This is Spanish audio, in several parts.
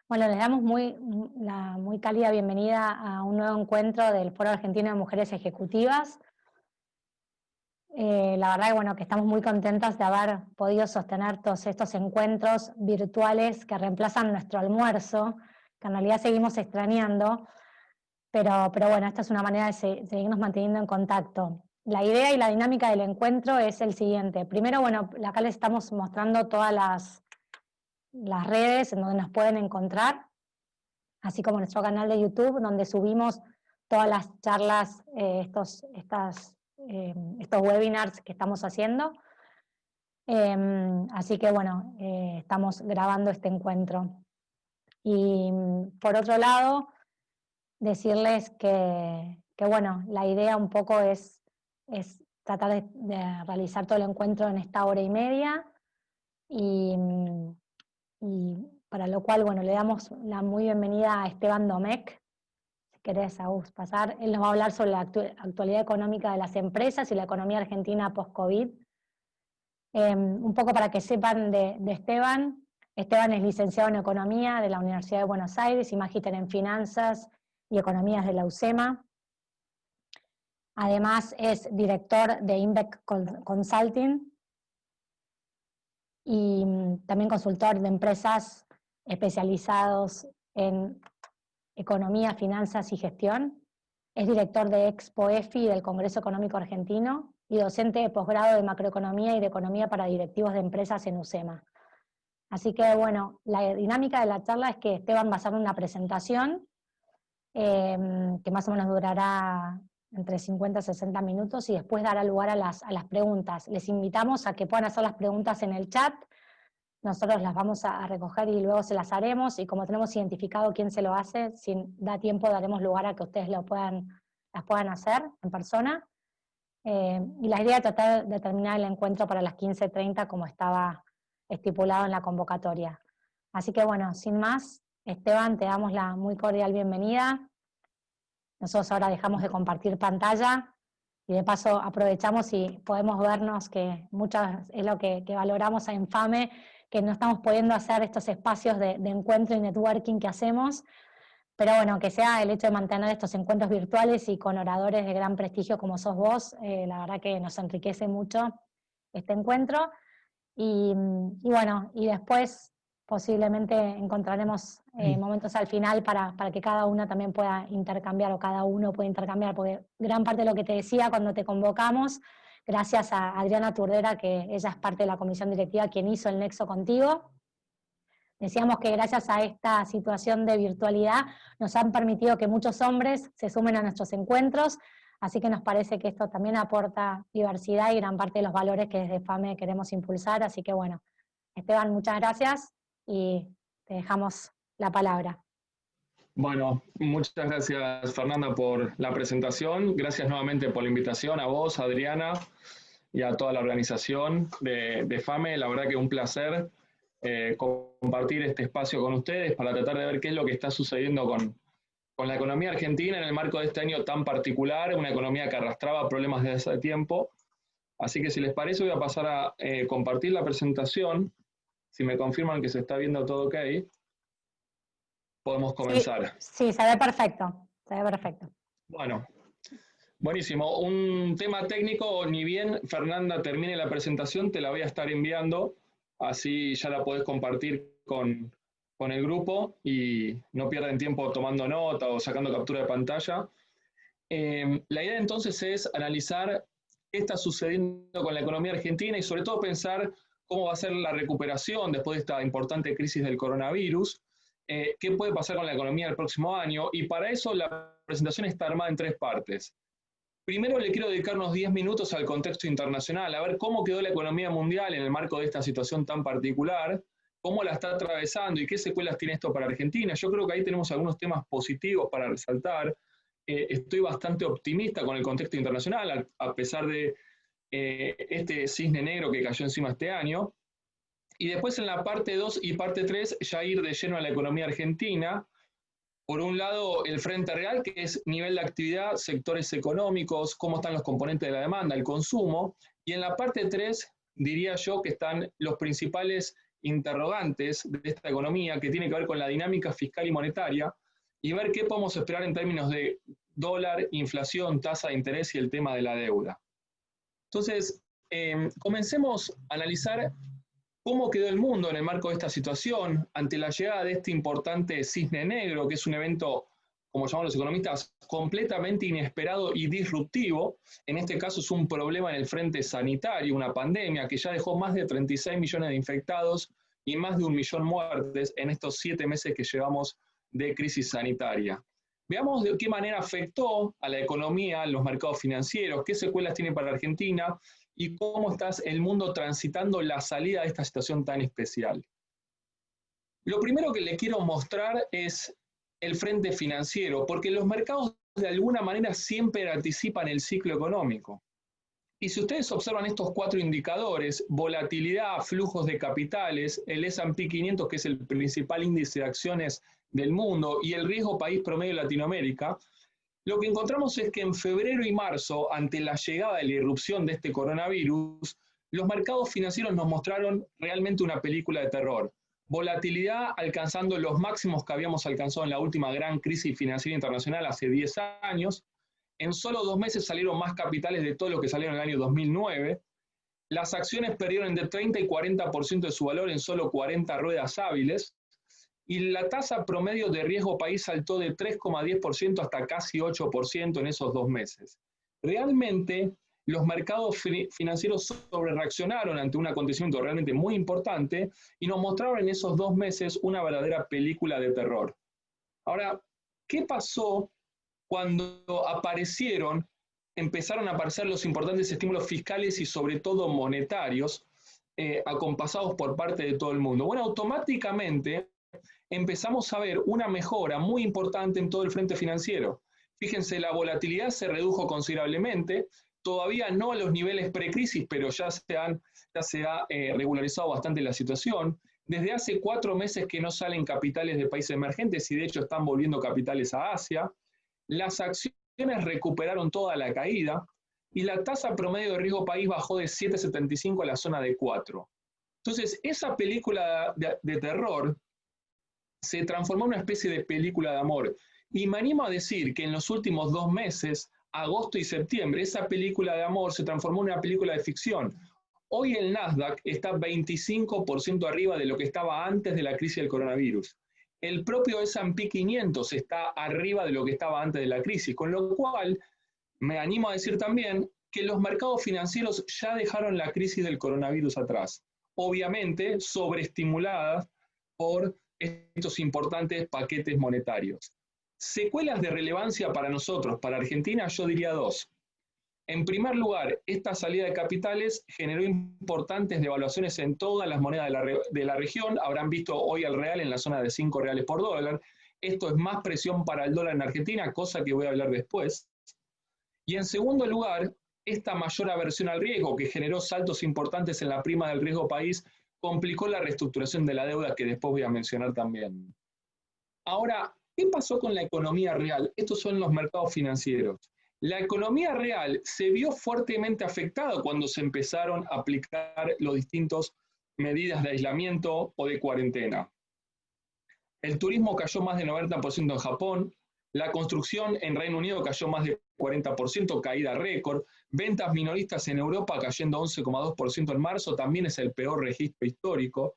Bueno, les damos la muy cálida bienvenida a un nuevo encuentro del Foro Argentino de Mujeres Ejecutivas. La verdad que, bueno, que estamos muy contentas de haber podido sostener todos estos encuentros virtuales que reemplazan nuestro almuerzo, que en realidad seguimos extrañando, pero bueno, esta es una manera de seguirnos manteniendo en contacto. La idea y la dinámica del encuentro es el siguiente. Primero, bueno, acá les estamos mostrando todas las redes en donde nos pueden encontrar, así como nuestro canal de YouTube, donde subimos todas las charlas, estos webinars que estamos haciendo. Así que bueno, estamos grabando este encuentro. Y por otro lado, decirles que bueno, la idea un poco es tratar de realizar todo el encuentro en esta hora y media, y para lo cual, bueno, le damos la muy bienvenida a Esteban Domecq. Si querés, Agus, pasar. Él nos va a hablar sobre la actualidad económica de las empresas y la economía argentina post-COVID. Un poco para que sepan de Esteban. Esteban es licenciado en Economía de la Universidad de Buenos Aires y magíster en Finanzas y Economías de la UCEMA. Además es director de Inbec Consulting y también consultor de empresas especializados en economía, finanzas y gestión. Es director de Expo EFI del Congreso Económico Argentino y docente de posgrado de macroeconomía y de economía para directivos de empresas en UCEMA. Así que bueno, la dinámica de la charla es que Esteban va a hacer una presentación que más o menos durará entre 50 y 60 minutos y después dará lugar a las preguntas. Les invitamos a que puedan hacer las preguntas en el chat. Nosotros las vamos a recoger y luego se las haremos, y como tenemos identificado quién se lo hace, si da tiempo daremos lugar a que ustedes las puedan hacer en persona. Y la idea es tratar de terminar el encuentro para las 15:30 como estaba estipulado en la convocatoria. Así que bueno, sin más, Esteban, te damos la muy cordial bienvenida. Nosotros ahora dejamos de compartir pantalla y de paso aprovechamos y podemos vernos, que muchas es lo que valoramos en FAME, que no estamos pudiendo hacer estos espacios de encuentro y networking que hacemos, pero bueno, que sea el hecho de mantener estos encuentros virtuales y con oradores de gran prestigio como sos vos, la verdad que nos enriquece mucho este encuentro. Y bueno, y después posiblemente encontraremos momentos al final para que cada una también pueda intercambiar, o cada uno pueda intercambiar, porque gran parte de lo que te decía cuando te convocamos, gracias a Adriana Turdera, que ella es parte de la comisión directiva, quien hizo el nexo contigo, decíamos que gracias a esta situación de virtualidad nos han permitido que muchos hombres se sumen a nuestros encuentros, así que nos parece que esto también aporta diversidad y gran parte de los valores que desde FAME queremos impulsar. Así que bueno, Esteban, muchas gracias y te dejamos la palabra. Bueno, muchas gracias, Fernanda, por la presentación. Gracias nuevamente por la invitación a vos, Adriana, y a toda la organización de FAME. La verdad que es un placer compartir este espacio con ustedes para tratar de ver qué es lo que está sucediendo con la economía argentina en el marco de este año tan particular, una economía que arrastraba problemas desde hace tiempo. Así que si les parece voy a pasar a compartir la presentación. Si me confirman que se está viendo todo ok, podemos comenzar. Sí, se ve perfecto, se ve perfecto. Bueno, buenísimo. Un tema técnico, ni bien Fernanda termine la presentación, te la voy a estar enviando, así ya la podés compartir con el grupo y no pierden tiempo tomando nota o sacando captura de pantalla. La idea entonces es analizar qué está sucediendo con la economía argentina y sobre todo pensar cómo va a ser la recuperación después de esta importante crisis del coronavirus, qué puede pasar con la economía el próximo año, y para eso la presentación está armada en tres partes. Primero le quiero dedicar unos 10 minutos al contexto internacional, a ver cómo quedó la economía mundial en el marco de esta situación tan particular, cómo la está atravesando y qué secuelas tiene esto para Argentina. Yo creo que ahí tenemos algunos temas positivos para resaltar. Estoy bastante optimista con el contexto internacional, a pesar de este cisne negro que cayó encima este año. Y después en la parte 2 y parte 3 ya ir de lleno a la economía argentina. Por un lado, el frente real, que es nivel de actividad, sectores económicos, cómo están los componentes de la demanda, el consumo. Y en la parte 3, diría yo que están los principales interrogantes de esta economía que tiene que ver con la dinámica fiscal y monetaria y ver qué podemos esperar en términos de dólar, inflación, tasa de interés y el tema de la deuda. Entonces, comencemos a analizar cómo quedó el mundo en el marco de esta situación ante la llegada de este importante cisne negro, que es un evento, como llaman los economistas, completamente inesperado y disruptivo. En este caso es un problema en el frente sanitario, una pandemia que ya dejó más de 36 millones de infectados y más de 1 millón de muertes en estos 7 meses que llevamos de crisis sanitaria. Veamos de qué manera afectó a la economía, a los mercados financieros, qué secuelas tiene para Argentina y cómo está el mundo transitando la salida de esta situación tan especial. Lo primero que le quiero mostrar es el frente financiero, porque los mercados de alguna manera siempre anticipan el ciclo económico. Y si ustedes observan estos 4 indicadores, volatilidad, flujos de capitales, el S&P 500, que es el principal índice de acciones del mundo, y el riesgo país promedio de Latinoamérica, lo que encontramos es que en febrero y marzo, ante la llegada de la irrupción de este coronavirus, los mercados financieros nos mostraron realmente una película de terror. Volatilidad alcanzando los máximos que habíamos alcanzado en la última gran crisis financiera internacional hace 10 años. En solo 2 meses salieron más capitales de todo lo que salieron en el año 2009. Las acciones perdieron entre 30 y 40% de su valor en solo 40 ruedas hábiles. Y la tasa promedio de riesgo país saltó de 3,10% hasta casi 8% en esos 2 meses. Realmente, los mercados financieros sobrereaccionaron ante un acontecimiento realmente muy importante y nos mostraron en esos 2 meses una verdadera película de terror. Ahora, ¿qué pasó cuando empezaron a aparecer los importantes estímulos fiscales y sobre todo monetarios acompasados por parte de todo el mundo? Bueno, automáticamente empezamos a ver una mejora muy importante en todo el frente financiero. Fíjense, la volatilidad se redujo considerablemente, todavía no a los niveles precrisis, pero ya se ha regularizado bastante la situación. Desde hace 4 meses que no salen capitales de países emergentes y de hecho están volviendo capitales a Asia. Las acciones recuperaron toda la caída y la tasa promedio de riesgo país bajó de 7,75 a la zona de 4. Entonces, esa película de terror se transformó en una especie de película de amor. Y me animo a decir que en los últimos 2 meses, agosto y septiembre, esa película de amor se transformó en una película de ficción. Hoy el Nasdaq está 25% arriba de lo que estaba antes de la crisis del coronavirus. El propio S&P 500 está arriba de lo que estaba antes de la crisis, con lo cual me animo a decir también que los mercados financieros ya dejaron la crisis del coronavirus atrás, obviamente sobreestimuladas por estos importantes paquetes monetarios. Secuelas de relevancia para nosotros, para Argentina, yo diría 2. En primer lugar, esta salida de capitales generó importantes devaluaciones en todas las monedas de la región. Habrán visto hoy el real en la zona de 5 reales por dólar. Esto es más presión para el dólar en Argentina, cosa que voy a hablar después. Y en segundo lugar, esta mayor aversión al riesgo, que generó saltos importantes en la prima del riesgo país, complicó la reestructuración de la deuda, que después voy a mencionar también. Ahora, ¿qué pasó con la economía real? Estos son los mercados financieros. La economía real se vio fuertemente afectada cuando se empezaron a aplicar las distintas medidas de aislamiento o de cuarentena. El turismo cayó más del 90% en Japón, la construcción en Reino Unido cayó más del 40%, caída récord. Ventas minoristas en Europa cayendo 11,2% en marzo, también es el peor registro histórico.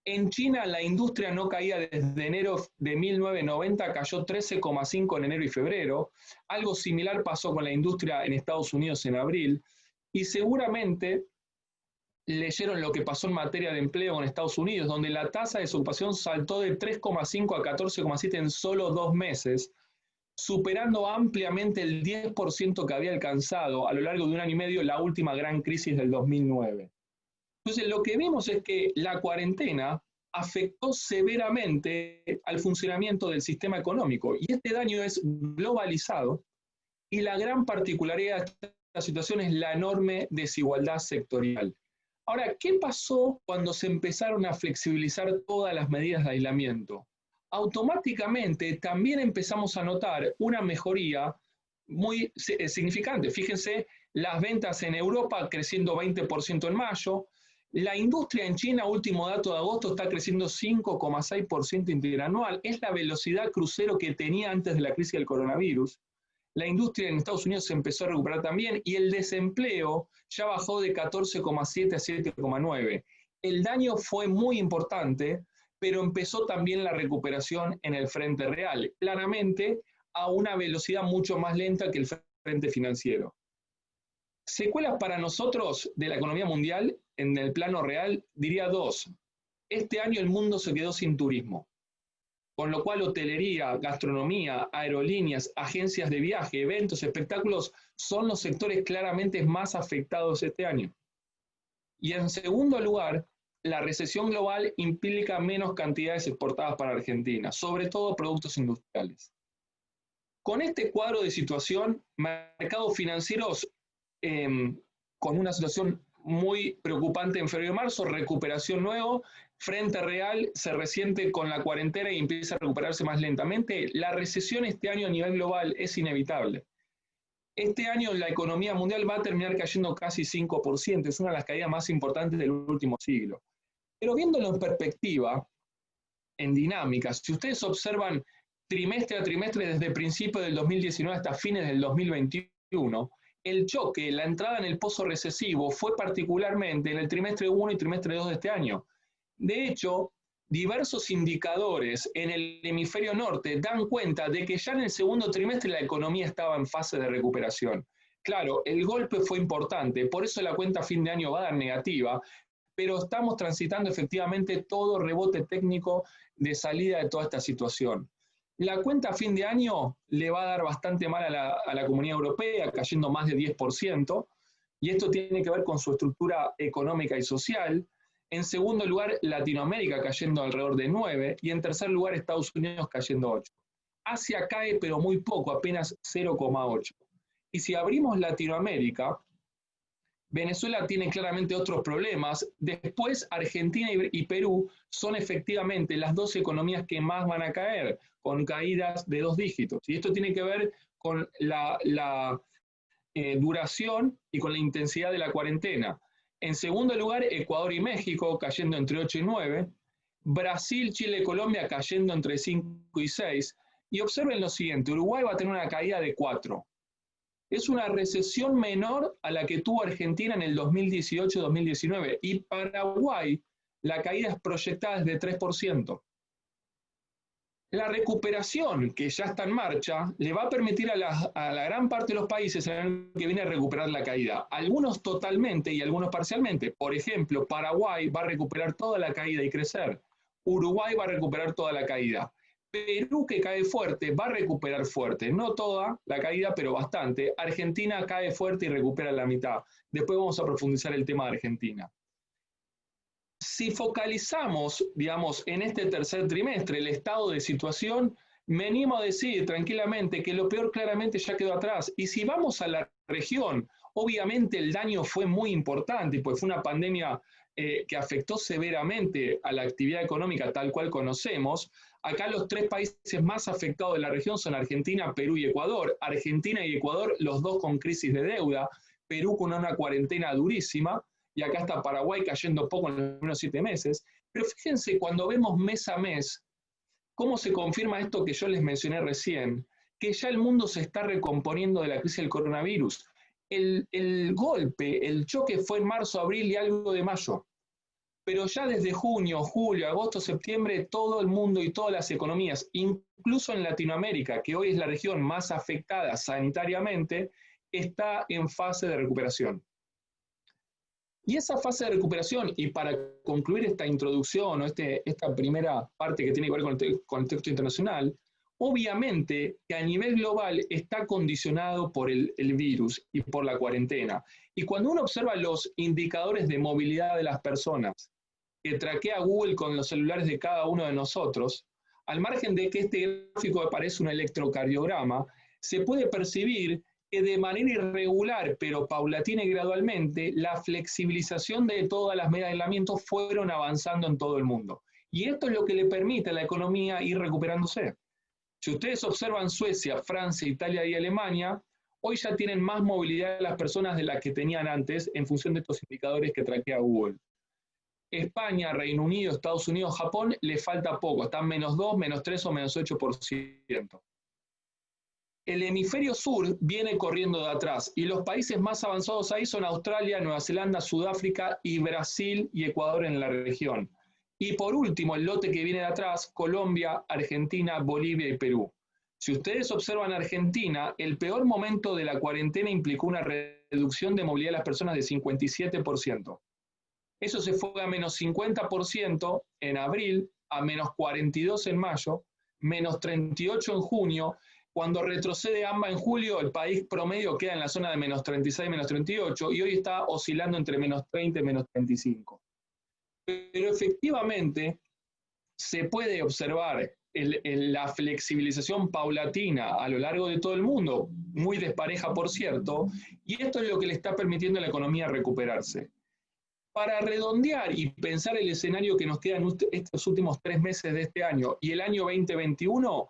En China la industria no caía desde enero de 1990, cayó 13,5% en enero y febrero. Algo similar pasó con la industria en Estados Unidos en abril. Y seguramente leyeron lo que pasó en materia de empleo en Estados Unidos, donde la tasa de desocupación saltó de 3,5 a 14,7 en solo 2 meses, superando ampliamente el 10% que había alcanzado a lo largo de 1 año y medio la última gran crisis del 2009. Entonces, lo que vimos es que la cuarentena afectó severamente al funcionamiento del sistema económico y este daño es globalizado y la gran particularidad de esta situación es la enorme desigualdad sectorial. Ahora, ¿qué pasó cuando se empezaron a flexibilizar todas las medidas de aislamiento? Automáticamente también empezamos a notar una mejoría muy significante. Fíjense, las ventas en Europa creciendo 20% en mayo, La industria en China, último dato de agosto, está creciendo 5,6% interanual. Es la velocidad crucero que tenía antes de la crisis del coronavirus. La industria en Estados Unidos se empezó a recuperar también y el desempleo ya bajó de 14,7 a 7,9. El daño fue muy importante, pero empezó también la recuperación en el frente real, claramente a una velocidad mucho más lenta que el frente financiero. Secuelas para nosotros de la economía mundial en el plano real, diría dos. Este año el mundo se quedó sin turismo, con lo cual hotelería, gastronomía, aerolíneas, agencias de viaje, eventos, espectáculos son los sectores claramente más afectados este año. Y en segundo lugar, la recesión global implica menos cantidades exportadas para Argentina, sobre todo productos industriales. Con este cuadro de situación, mercados financieros con una situación muy preocupante en febrero y marzo, recuperación nuevo, frente real se resiente con la cuarentena y empieza a recuperarse más lentamente. La recesión este año a nivel global es inevitable. Este año la economía mundial va a terminar cayendo casi 5%, es una de las caídas más importantes del último siglo. Pero viéndolo en perspectiva, en dinámica, si ustedes observan trimestre a trimestre desde principios del 2019 hasta fines del 2021, el choque, la entrada en el pozo recesivo fue particularmente en el trimestre 1 y trimestre 2 de este año. De hecho, diversos indicadores en el hemisferio norte dan cuenta de que ya en el segundo trimestre la economía estaba en fase de recuperación. Claro, el golpe fue importante, por eso la cuenta a fin de año va a dar negativa, pero estamos transitando efectivamente todo rebote técnico de salida de toda esta situación. La cuenta a fin de año le va a dar bastante mal a la Comunidad Europea, cayendo más de 10%, y esto tiene que ver con su estructura económica y social. En segundo lugar, Latinoamérica cayendo alrededor de 9%, y en tercer lugar, Estados Unidos cayendo 8%. Asia cae, pero muy poco, apenas 0,8%. Y si abrimos Latinoamérica, Venezuela tiene claramente otros problemas. Después, Argentina y Perú son efectivamente las dos economías que más van a caer, con caídas de 2 dígitos. Y esto tiene que ver con la duración y con la intensidad de la cuarentena. En segundo lugar, Ecuador y México cayendo entre 8 y 9. Brasil, Chile y Colombia cayendo entre 5 y 6. Y observen lo siguiente, Uruguay va a tener una caída de 4. Es una recesión menor a la que tuvo Argentina en el 2018-2019 y Paraguay la caída es proyectada de 3%. La recuperación que ya está en marcha le va a permitir a la gran parte de los países el año que viene a recuperar la caída. Algunos totalmente y algunos parcialmente. Por ejemplo, Paraguay va a recuperar toda la caída y crecer. Uruguay va a recuperar toda la caída. Perú, que cae fuerte, va a recuperar fuerte, no toda la caída, pero bastante. Argentina cae fuerte y recupera la mitad. Después vamos a profundizar el tema de Argentina. Si focalizamos, digamos, en este tercer trimestre el estado de situación, me animo a decir tranquilamente que lo peor claramente ya quedó atrás. Y si vamos a la región, obviamente el daño fue muy importante, pues fue una pandemia que afectó severamente a la actividad económica tal cual conocemos. Acá los 3 países más afectados de la región son Argentina, Perú y Ecuador. Argentina y Ecuador, los dos con crisis de deuda. Perú con una cuarentena durísima. Y acá está Paraguay cayendo poco en los primeros 7 meses. Pero fíjense, cuando vemos mes a mes, cómo se confirma esto que yo les mencioné recién, que ya el mundo se está recomponiendo de la crisis del coronavirus. El golpe, el choque fue en marzo, abril y algo de mayo. Pero ya desde junio, julio, agosto, septiembre, todo el mundo y todas las economías, incluso en Latinoamérica, que hoy es la región más afectada sanitariamente, está en fase de recuperación. Y esa fase de recuperación, y para concluir esta introducción o esta primera parte que tiene que ver con el contexto internacional, obviamente que a nivel global está condicionado por el virus y por la cuarentena. Y cuando uno observa los indicadores de movilidad de las personas que traquea Google con los celulares de cada uno de nosotros, al margen de que este gráfico parece un electrocardiograma, se puede percibir que de manera irregular, pero paulatina y gradualmente, la flexibilización de todas las medidas de aislamiento fueron avanzando en todo el mundo. Y esto es lo que le permite a la economía ir recuperándose. Si ustedes observan Suecia, Francia, Italia y Alemania, hoy ya tienen más movilidad de las personas de las que tenían antes en función de estos indicadores que traquea Google. España, Reino Unido, Estados Unidos, Japón, le falta poco, están -2, -3 o -8%. El hemisferio sur viene corriendo de atrás y los países más avanzados ahí son Australia, Nueva Zelanda, Sudáfrica y Brasil y Ecuador en la región. Y por último, el lote que viene de atrás, Colombia, Argentina, Bolivia y Perú. Si ustedes observan Argentina, el peor momento de la cuarentena implicó una reducción de movilidad de las personas de 57%. Eso se fue a -50% en abril, a -42% en mayo, -38% en junio. Cuando retrocede AMBA en julio, el país promedio queda en la zona de -36, -38, y hoy está oscilando entre -30 y -35. Pero efectivamente se puede observar la flexibilización paulatina a lo largo de todo el mundo, muy despareja por cierto, y esto es lo que le está permitiendo a la economía recuperarse. Para redondear y pensar el escenario que nos queda en estos últimos 3 meses de este año y el año 2021,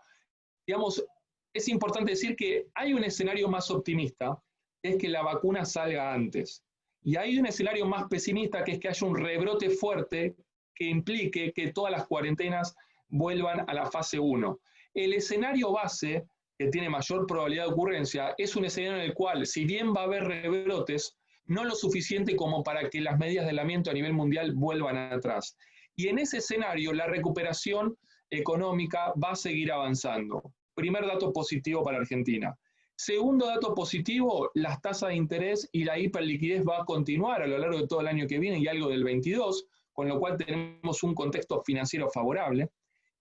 digamos, es importante decir que hay un escenario más optimista, que es que la vacuna salga antes. Y hay un escenario más pesimista, que es que haya un rebrote fuerte que implique que todas las cuarentenas vuelvan a la fase 1. El escenario base, que tiene mayor probabilidad de ocurrencia, es un escenario en el cual, si bien va a haber rebrotes, no lo suficiente como para que las medidas de aislamiento a nivel mundial vuelvan atrás. Y en ese escenario, la recuperación económica va a seguir avanzando. Primer dato positivo para Argentina. Segundo dato positivo, las tasas de interés y la hiperliquidez va a continuar a lo largo de todo el año que viene y algo del 22, con lo cual tenemos un contexto financiero favorable.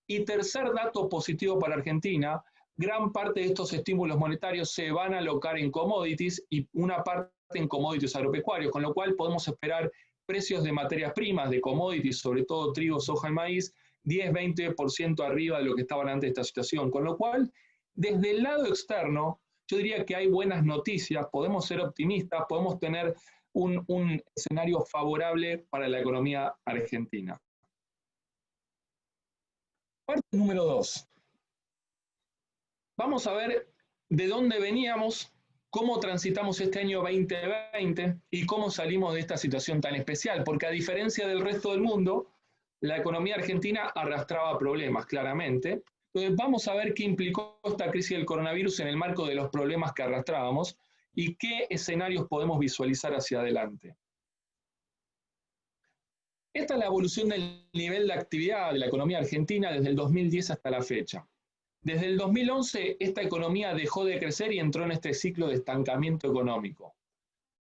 Y tercer dato positivo para Argentina, gran parte de estos estímulos monetarios se van a alocar en commodities y una parte en commodities agropecuarios, con lo cual podemos esperar precios de materias primas, de commodities, sobre todo trigo, soja y maíz, 10-20% arriba de lo que estaban antes de esta situación. Con lo cual, desde el lado externo, yo diría que hay buenas noticias, podemos ser optimistas, podemos tener un escenario favorable para la economía argentina. Parte número 2. Vamos a ver de dónde veníamos, cómo transitamos este año 2020 y cómo salimos de esta situación tan especial, porque a diferencia del resto del mundo, la economía argentina arrastraba problemas, claramente. Entonces vamos a ver qué implicó esta crisis del coronavirus en el marco de los problemas que arrastrábamos y qué escenarios podemos visualizar hacia adelante. Esta es la evolución del nivel de actividad de la economía argentina desde el 2010 hasta la fecha. Desde el 2011, esta economía dejó de crecer y entró en este ciclo de estancamiento económico.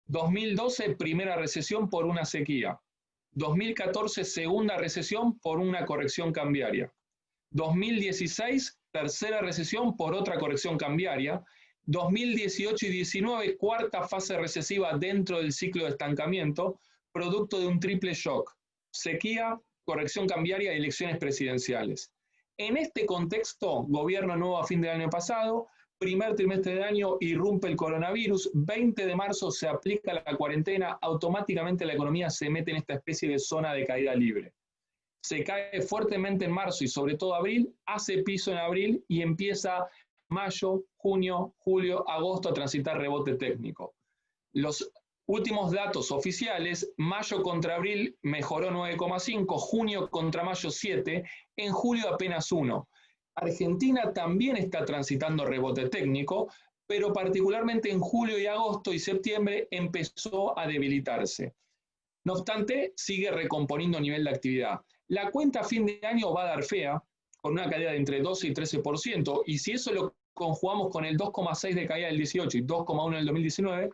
2012, primera recesión por una sequía. 2014, segunda recesión por una corrección cambiaria. 2016, tercera recesión por otra corrección cambiaria. 2018 y 2019, cuarta fase recesiva dentro del ciclo de estancamiento, producto de un triple shock: sequía, corrección cambiaria y elecciones presidenciales. En este contexto, gobierno nuevo a fin del año pasado, primer trimestre de año irrumpe el coronavirus, 20 de marzo se aplica la cuarentena, automáticamente la economía se mete en esta especie de zona de caída libre. Se cae fuertemente en marzo y sobre todo abril, hace piso en abril y empieza mayo, junio, julio, agosto a transitar rebote técnico. Los últimos datos oficiales, mayo contra abril mejoró 9,5, junio contra mayo 7, en julio apenas 1. Argentina también está transitando rebote técnico, pero particularmente en julio y agosto y septiembre empezó a debilitarse. No obstante, sigue recomponiendo nivel de actividad. La cuenta a fin de año va a dar fea, con una caída de entre 12 y 13%, y si eso lo conjugamos con el 2,6 de caída del 18 y 2,1 del 2019,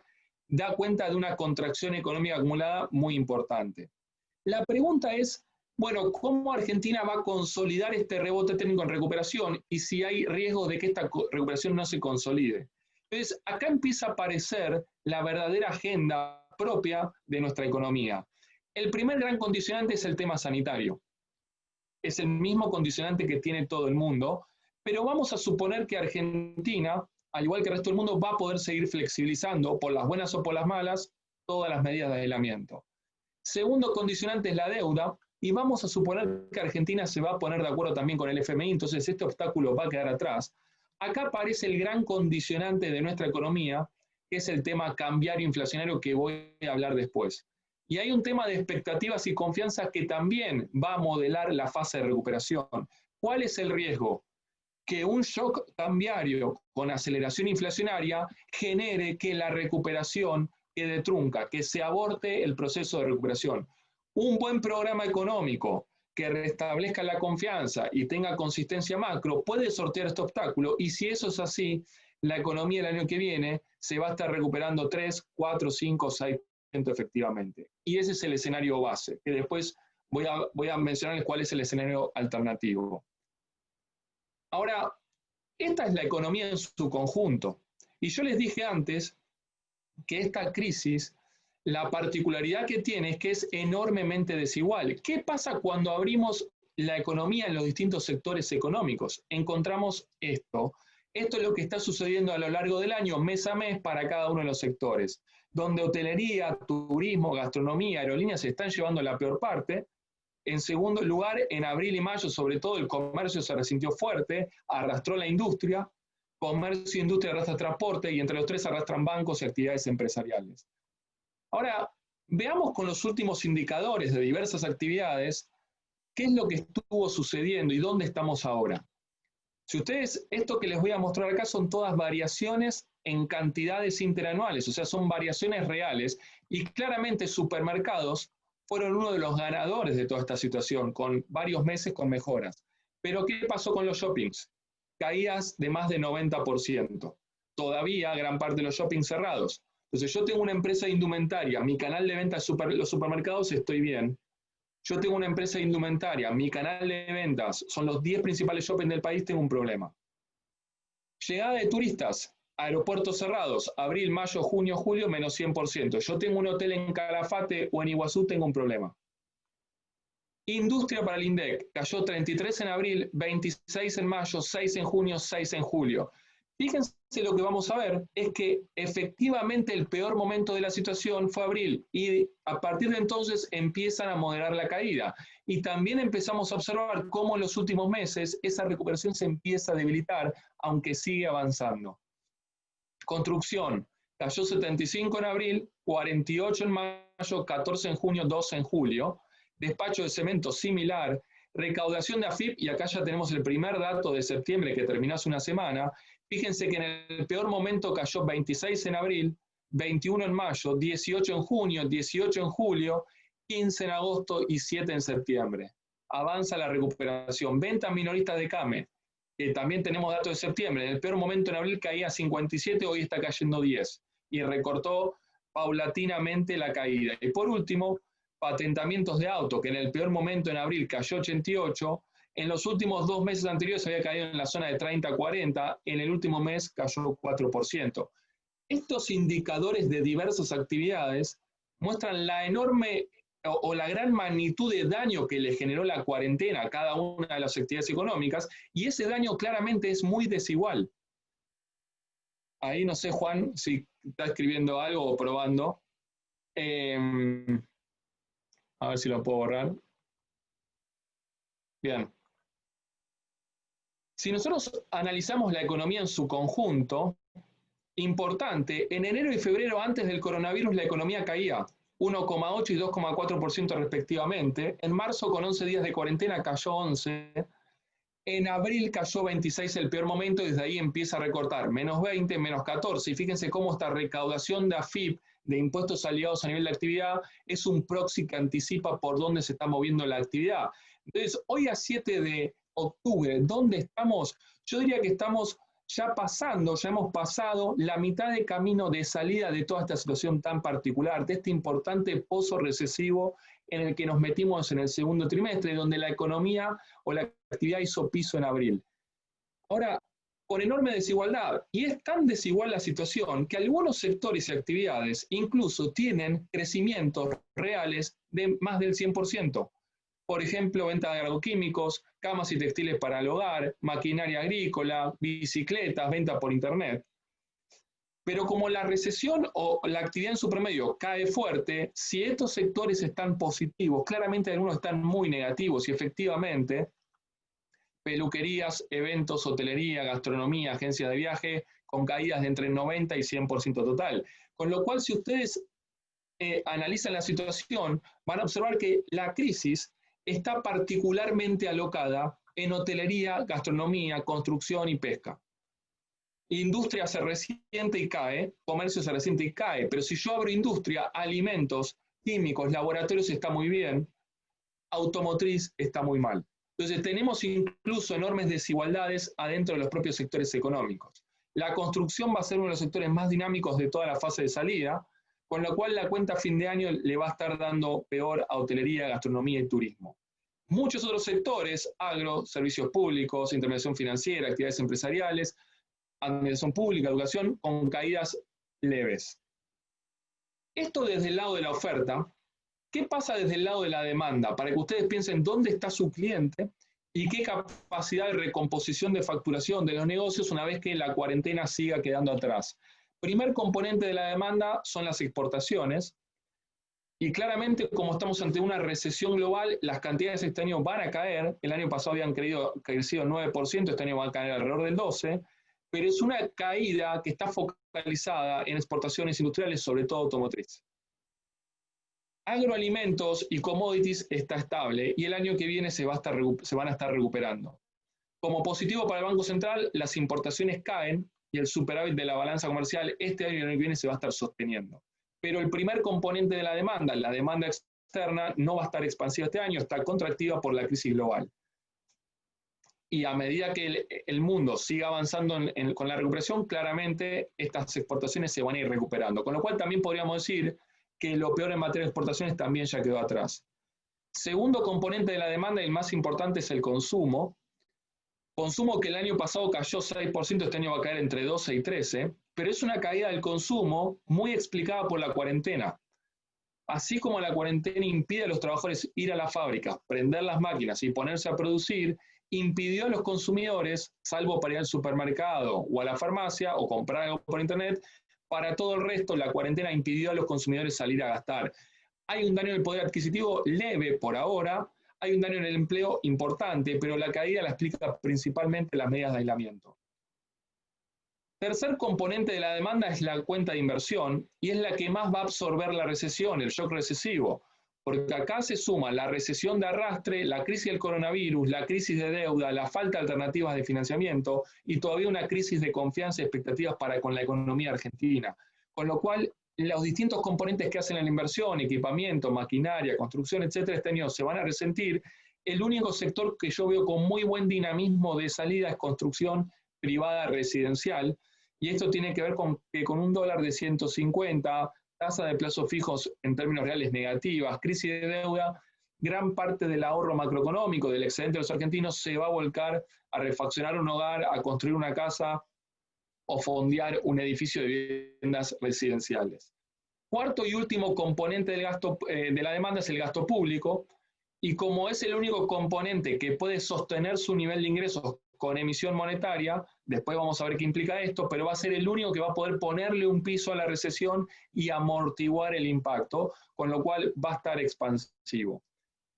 da cuenta de una contracción económica acumulada muy importante. La pregunta es, bueno, ¿cómo Argentina va a consolidar este rebote técnico en recuperación y si hay riesgos de que esta recuperación no se consolide? Entonces, acá empieza a aparecer la verdadera agenda propia de nuestra economía. El primer gran condicionante es el tema sanitario. Es el mismo condicionante que tiene todo el mundo, pero vamos a suponer que Argentina, al igual que el resto del mundo, va a poder seguir flexibilizando, por las buenas o por las malas, todas las medidas de aislamiento. Segundo condicionante es la deuda, y vamos a suponer que Argentina se va a poner de acuerdo también con el FMI, entonces este obstáculo va a quedar atrás. Acá aparece el gran condicionante de nuestra economía, que es el tema cambiario inflacionario que voy a hablar después. Y hay un tema de expectativas y confianza que también va a modelar la fase de recuperación. ¿Cuál es el riesgo? Que un shock cambiario con aceleración inflacionaria genere que la recuperación quede trunca, que se aborte el proceso de recuperación. Un buen programa económico que restablezca la confianza y tenga consistencia macro puede sortear este obstáculo, y si eso es así, la economía el año que viene se va a estar recuperando 3, 4, 5, 6% efectivamente. Y ese es el escenario base, que después voy a mencionarles cuál es el escenario alternativo. Ahora, esta es la economía en su conjunto. Y yo les dije antes que esta crisis, la particularidad que tiene es que es enormemente desigual. ¿Qué pasa cuando abrimos la economía en los distintos sectores económicos? Encontramos esto. Esto es lo que está sucediendo a lo largo del año, mes a mes, para cada uno de los sectores, donde hotelería, turismo, gastronomía, aerolíneas se están llevando la peor parte. En segundo lugar, en abril y mayo, sobre todo, el comercio se resintió fuerte, arrastró la industria, comercio, industria arrastra transporte, y entre los tres arrastran bancos y actividades empresariales. Ahora, veamos con los últimos indicadores de diversas actividades qué es lo que estuvo sucediendo y dónde estamos ahora. Si ustedes, esto que les voy a mostrar acá son todas variaciones en cantidades interanuales, o sea, son variaciones reales, y claramente supermercados fueron uno de los ganadores de toda esta situación, con varios meses con mejoras. Pero ¿qué pasó con los shoppings? Caídas de más de 90%. Todavía gran parte de los shoppings cerrados. Entonces yo tengo una empresa de indumentaria, mi canal de venta de los supermercados, estoy bien. Yo tengo una empresa de indumentaria, mi canal de ventas son los 10 principales shoppings del país, tengo un problema. Llegada de turistas, aeropuertos cerrados, abril, mayo, junio, julio, menos 100%. Yo tengo un hotel en Calafate o en Iguazú, tengo un problema. Industria para el INDEC, cayó 33 en abril, 26 en mayo, 6 en junio, 6 en julio. Fíjense, lo que vamos a ver es que efectivamente el peor momento de la situación fue abril, y a partir de entonces empiezan a moderar la caída. Y también empezamos a observar cómo en los últimos meses esa recuperación se empieza a debilitar, aunque sigue avanzando. Construcción, cayó 75 en abril, 48 en mayo, 14 en junio, 12 en julio. Despacho de cemento similar. Recaudación de AFIP, y acá ya tenemos el primer dato de septiembre que terminó hace una semana. Fíjense que en el peor momento cayó 26 en abril, 21 en mayo, 18 en junio, 18 en julio, 15 en agosto y 7 en septiembre. Avanza la recuperación. Ventas minoristas de CAME, que también tenemos datos de septiembre. En el peor momento en abril caía 57, hoy está cayendo 10. Y recortó paulatinamente la caída. Y por último, patentamientos de auto, que en el peor momento en abril cayó 88, en los últimos 2 meses anteriores había caído en la zona de 30-40, en el último mes cayó 4%. Estos indicadores de diversas actividades muestran la enorme o la gran magnitud de daño que le generó la cuarentena a cada una de las actividades económicas, y ese daño claramente es muy desigual. Ahí no sé, Juan, si está escribiendo algo o probando. A ver si lo puedo borrar. Bien. Si nosotros analizamos la economía en su conjunto, importante, en enero y febrero antes del coronavirus la economía caía 1,8 y 2,4% respectivamente. En marzo, con 11 días de cuarentena, cayó 11. En abril cayó 26, el peor momento, y desde ahí empieza a recortar, menos 20, menos 14. Y fíjense cómo esta recaudación de AFIP, de impuestos aliados a nivel de actividad, es un proxy que anticipa por dónde se está moviendo la actividad. Entonces, hoy a 7 de octubre, ¿dónde estamos? Yo diría que estamos ya hemos pasado la mitad de camino de salida de toda esta situación tan particular, de este importante pozo recesivo en el que nos metimos en el segundo trimestre, donde la economía o la actividad hizo piso en abril. Ahora, con enorme desigualdad, y es tan desigual la situación que algunos sectores y actividades incluso tienen crecimientos reales de más del 100%. Por ejemplo, venta de agroquímicos, camas y textiles para el hogar, maquinaria agrícola, bicicletas, venta por internet. Pero como la recesión o la actividad en su promedio cae fuerte, si estos sectores están positivos, claramente algunos están muy negativos, y efectivamente, peluquerías, eventos, hotelería, gastronomía, agencias de viaje, con caídas de entre 90 y 100% total. Con lo cual, si ustedes analizan la situación, van a observar que la crisis está particularmente alocada en hotelería, gastronomía, construcción y pesca. Industria se resiente y cae, comercio se resiente y cae, pero si yo abro industria, alimentos, químicos, laboratorios está muy bien, automotriz está muy mal. Entonces tenemos incluso enormes desigualdades adentro de los propios sectores económicos. La construcción va a ser uno de los sectores más dinámicos de toda la fase de salida, con lo cual la cuenta a fin de año le va a estar dando peor a hotelería, gastronomía y turismo. Muchos otros sectores, agro, servicios públicos, intermediación financiera, actividades empresariales, administración pública, educación, con caídas leves. Esto desde el lado de la oferta. ¿Qué pasa desde el lado de la demanda? Para que ustedes piensen dónde está su cliente y qué capacidad de recomposición de facturación de los negocios una vez que la cuarentena siga quedando atrás. Primer componente de la demanda son las exportaciones. Y claramente, como estamos ante una recesión global, las cantidades este año van a caer. El año pasado habían crecido 9%, este año van a caer alrededor del 12%, pero es una caída que está focalizada en exportaciones industriales, sobre todo automotriz. Agroalimentos y commodities está estable y el año que viene se van a estar recuperando. Como positivo para el Banco Central, las importaciones caen y el superávit de la balanza comercial este año y el año que viene se va a estar sosteniendo. Pero el primer componente de la demanda externa, no va a estar expansiva este año, está contractiva por la crisis global. Y a medida que el mundo siga avanzando con la recuperación, claramente estas exportaciones se van a ir recuperando. Con lo cual también podríamos decir que lo peor en materia de exportaciones también ya quedó atrás. Segundo componente de la demanda, y el más importante, es el consumo. Consumo que el año pasado cayó 6%, este año va a caer entre 12 y 13%, pero es una caída del consumo muy explicada por la cuarentena. Así como la cuarentena impide a los trabajadores ir a la fábrica, prender las máquinas y ponerse a producir, impidió a los consumidores, salvo para ir al supermercado o a la farmacia o comprar algo por internet, para todo el resto la cuarentena impidió a los consumidores salir a gastar. Hay un daño en el poder adquisitivo leve por ahora, hay un daño en el empleo importante, pero la caída la explica principalmente las medidas de aislamiento. Tercer componente de la demanda es la cuenta de inversión y es la que más va a absorber la recesión, el shock recesivo, porque acá se suma la recesión de arrastre, la crisis del coronavirus, la crisis de deuda, la falta de alternativas de financiamiento y todavía una crisis de confianza y expectativas con la economía argentina. Con lo cual, los distintos componentes que hacen la inversión, equipamiento, maquinaria, construcción, etcétera, este año se van a resentir. El único sector que yo veo con muy buen dinamismo de salida es construcción privada residencial, y esto tiene que ver con que con un dólar de 150, tasa de plazos fijos en términos reales negativas, crisis de deuda, gran parte del ahorro macroeconómico, del excedente de los argentinos, se va a volcar a refaccionar un hogar, a construir una casa o fondear un edificio de viviendas residenciales. Cuarto y último componente del gasto, de la demanda es el gasto público, y como es el único componente que puede sostener su nivel de ingresos con emisión monetaria, después vamos a ver qué implica esto, pero va a ser el único que va a poder ponerle un piso a la recesión y amortiguar el impacto, con lo cual va a estar expansivo.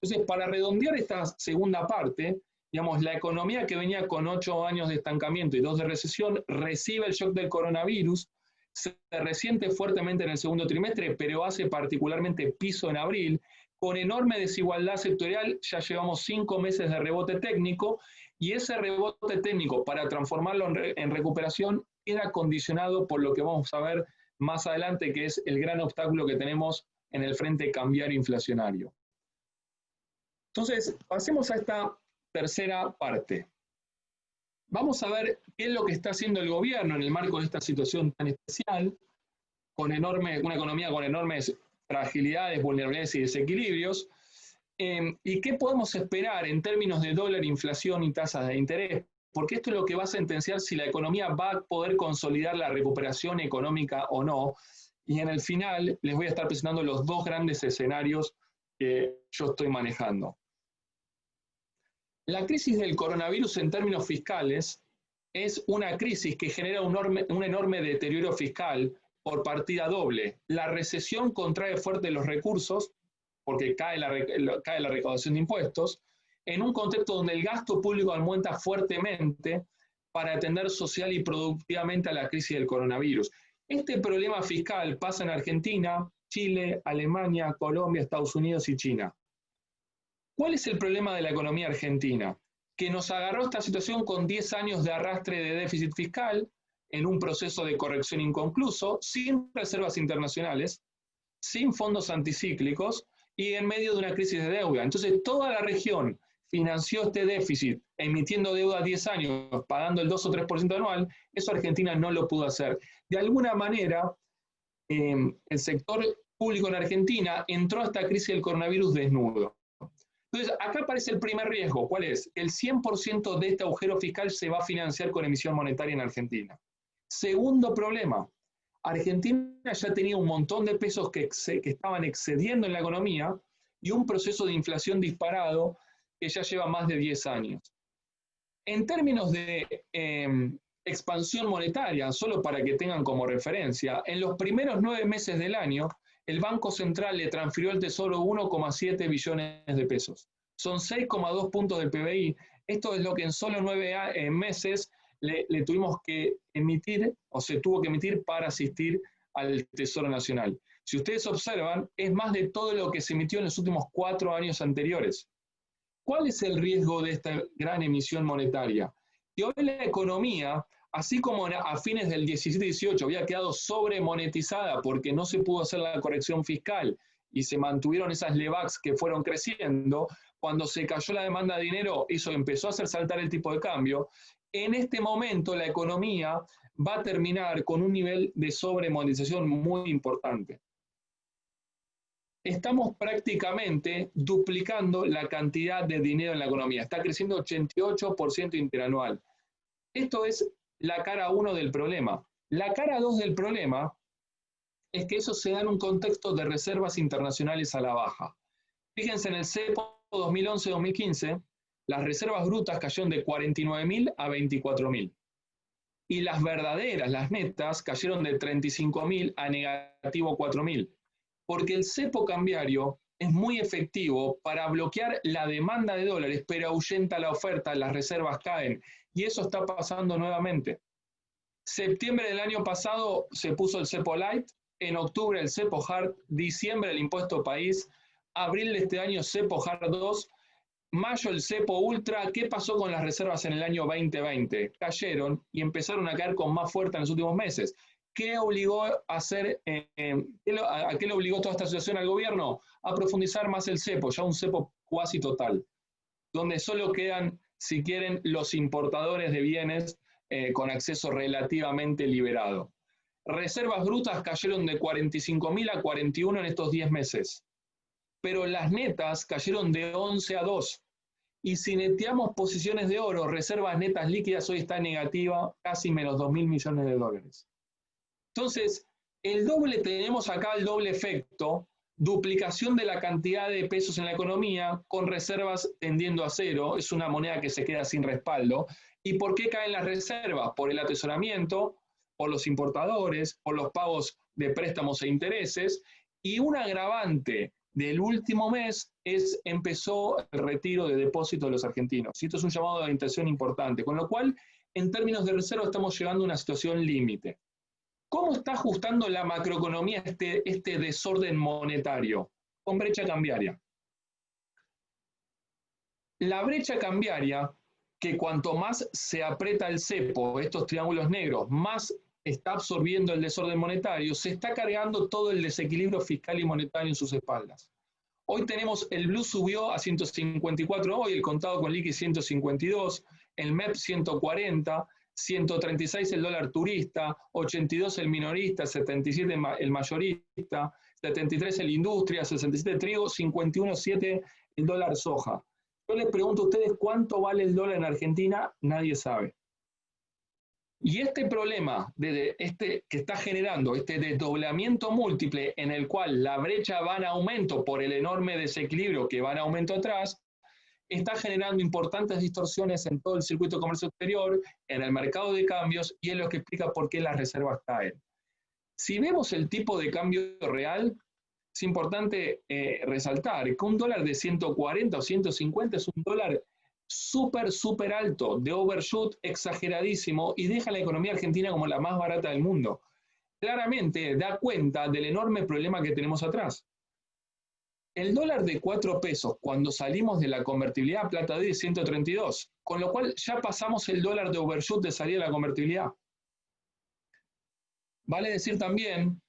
Entonces, para redondear esta segunda parte, digamos, la economía que venía con 8 años de estancamiento y 2 de recesión, recibe el shock del coronavirus, se resiente fuertemente en el segundo trimestre, pero hace particularmente piso en abril, con enorme desigualdad sectorial. Ya llevamos 5 meses de rebote técnico, y ese rebote técnico, para transformarlo en recuperación, era condicionado por lo que vamos a ver más adelante, que es el gran obstáculo que tenemos en el frente cambiario inflacionario. Entonces, pasemos a esta tercera parte. Vamos a ver qué es lo que está haciendo el gobierno en el marco de esta situación tan especial, con una economía con enormes fragilidades, vulnerabilidades y desequilibrios, y qué podemos esperar en términos de dólar, inflación y tasas de interés, porque esto es lo que va a sentenciar si la economía va a poder consolidar la recuperación económica o no, y en el final les voy a estar presentando los 2 grandes escenarios que yo estoy manejando. La crisis del coronavirus en términos fiscales es una crisis que genera un enorme deterioro fiscal por partida doble. La recesión contrae fuerte los recursos, porque cae la recaudación de impuestos, en un contexto donde el gasto público aumenta fuertemente para atender social y productivamente a la crisis del coronavirus. Este problema fiscal pasa en Argentina Chile, Alemania, Colombia, Estados Unidos y China. ¿Cuál es el problema de la economía argentina? Que nos agarró esta situación con 10 años de arrastre de déficit fiscal, en un proceso de corrección inconcluso, sin reservas internacionales, sin fondos anticíclicos y en medio de una crisis de deuda. Entonces, toda la región financió este déficit emitiendo deuda a 10 años, pagando el 2 o 3% anual. Eso Argentina no lo pudo hacer. De alguna manera, el sector público en Argentina entró a esta crisis del coronavirus desnudo. Entonces, acá aparece el primer riesgo. ¿Cuál es? El 100% de este agujero fiscal se va a financiar con emisión monetaria en Argentina. Segundo problema, Argentina ya tenía un montón de pesos que estaban excediendo en la economía y un proceso de inflación disparado que ya lleva más de 10 años. En términos de expansión monetaria, solo para que tengan como referencia, en los primeros 9 meses del año, el Banco Central le transfirió al Tesoro 1,7 billones de pesos. Son 6,2 puntos del PBI. Esto es lo que en solo 9 meses le tuvimos que emitir, o se tuvo que emitir para asistir al Tesoro Nacional. Si ustedes observan, es más de todo lo que se emitió en los últimos 4 años anteriores. ¿Cuál es el riesgo de esta gran emisión monetaria? Que hoy la economía, así como a fines del 17-18 había quedado sobremonetizada porque no se pudo hacer la corrección fiscal y se mantuvieron esas LEVACs que fueron creciendo, cuando se cayó la demanda de dinero, eso empezó a hacer saltar el tipo de cambio. En este momento la economía va a terminar con un nivel de sobremonetización muy importante. Estamos prácticamente duplicando la cantidad de dinero en la economía. Está creciendo 88% interanual. Esto es la cara 1 del problema. La cara 2 del problema es que eso se da en un contexto de reservas internacionales a la baja. Fíjense, en el cepo 2011-2015, las reservas brutas cayeron de 49.000 a 24.000. Y las verdaderas, las netas, cayeron de 35.000 a negativo 4.000. Porque el cepo cambiario es muy efectivo para bloquear la demanda de dólares, pero ahuyenta la oferta, las reservas caen. Y eso está pasando nuevamente. Septiembre del año pasado se puso el cepo light, en octubre el cepo hard, diciembre el impuesto país, abril de este año cepo hard 2, mayo el cepo ultra. ¿Qué pasó con las reservas en el año 2020? Cayeron y empezaron a caer con más fuerza en los últimos meses. ¿Qué obligó a hacer, a qué le obligó toda esta situación al gobierno? A profundizar más el cepo, ya un cepo cuasi total, donde solo quedan, si quieren, los importadores de bienes con acceso relativamente liberado. Reservas brutas cayeron de 45.000 a 41 en estos 10 meses, pero las netas cayeron de 11 a 2. Y si neteamos posiciones de oro, reservas netas líquidas hoy está negativa, casi menos 2.000 millones de dólares. Entonces, tenemos acá el doble efecto, duplicación de la cantidad de pesos en la economía, con reservas tendiendo a cero. Es una moneda que se queda sin respaldo. ¿Y por qué caen las reservas? Por el atesoramiento, por los importadores, por los pagos de préstamos e intereses. Y un agravante del último mes empezó el retiro de depósitos de los argentinos. Y esto es un llamado de atención importante, con lo cual, en términos de reserva, estamos llegando a una situación límite. ¿Cómo está ajustando la macroeconomía este desorden monetario? Con brecha cambiaria. La brecha cambiaria, que cuanto más se aprieta el cepo, estos triángulos negros, más está absorbiendo el desorden monetario, se está cargando todo el desequilibrio fiscal y monetario en sus espaldas. Hoy tenemos, el blue subió a 154 hoy, el contado con liqui 152, el MEP 140, 136 el dólar turista, 82 el minorista, 77 el mayorista, 73 el industria, 67 trigo, 51,7 el dólar soja. Yo les pregunto a ustedes cuánto vale el dólar en Argentina, nadie sabe. Y este problema que está generando este desdoblamiento múltiple en el cual la brecha va en aumento por el enorme desequilibrio que va en aumento atrás, está generando importantes distorsiones en todo el circuito de comercio exterior, en el mercado de cambios, y es lo que explica por qué las reservas caen. Si vemos el tipo de cambio real, es importante resaltar que un dólar de 140 o 150 es un dólar súper alto, de overshoot exageradísimo, y deja a la economía argentina como la más barata del mundo. claramente da cuenta del enorme problema que tenemos atrás. El dólar de 4 pesos, cuando salimos de la convertibilidad a plata de hoy, es 132, con lo cual ya pasamos el dólar de overshoot de salida de la convertibilidad. Vale decir también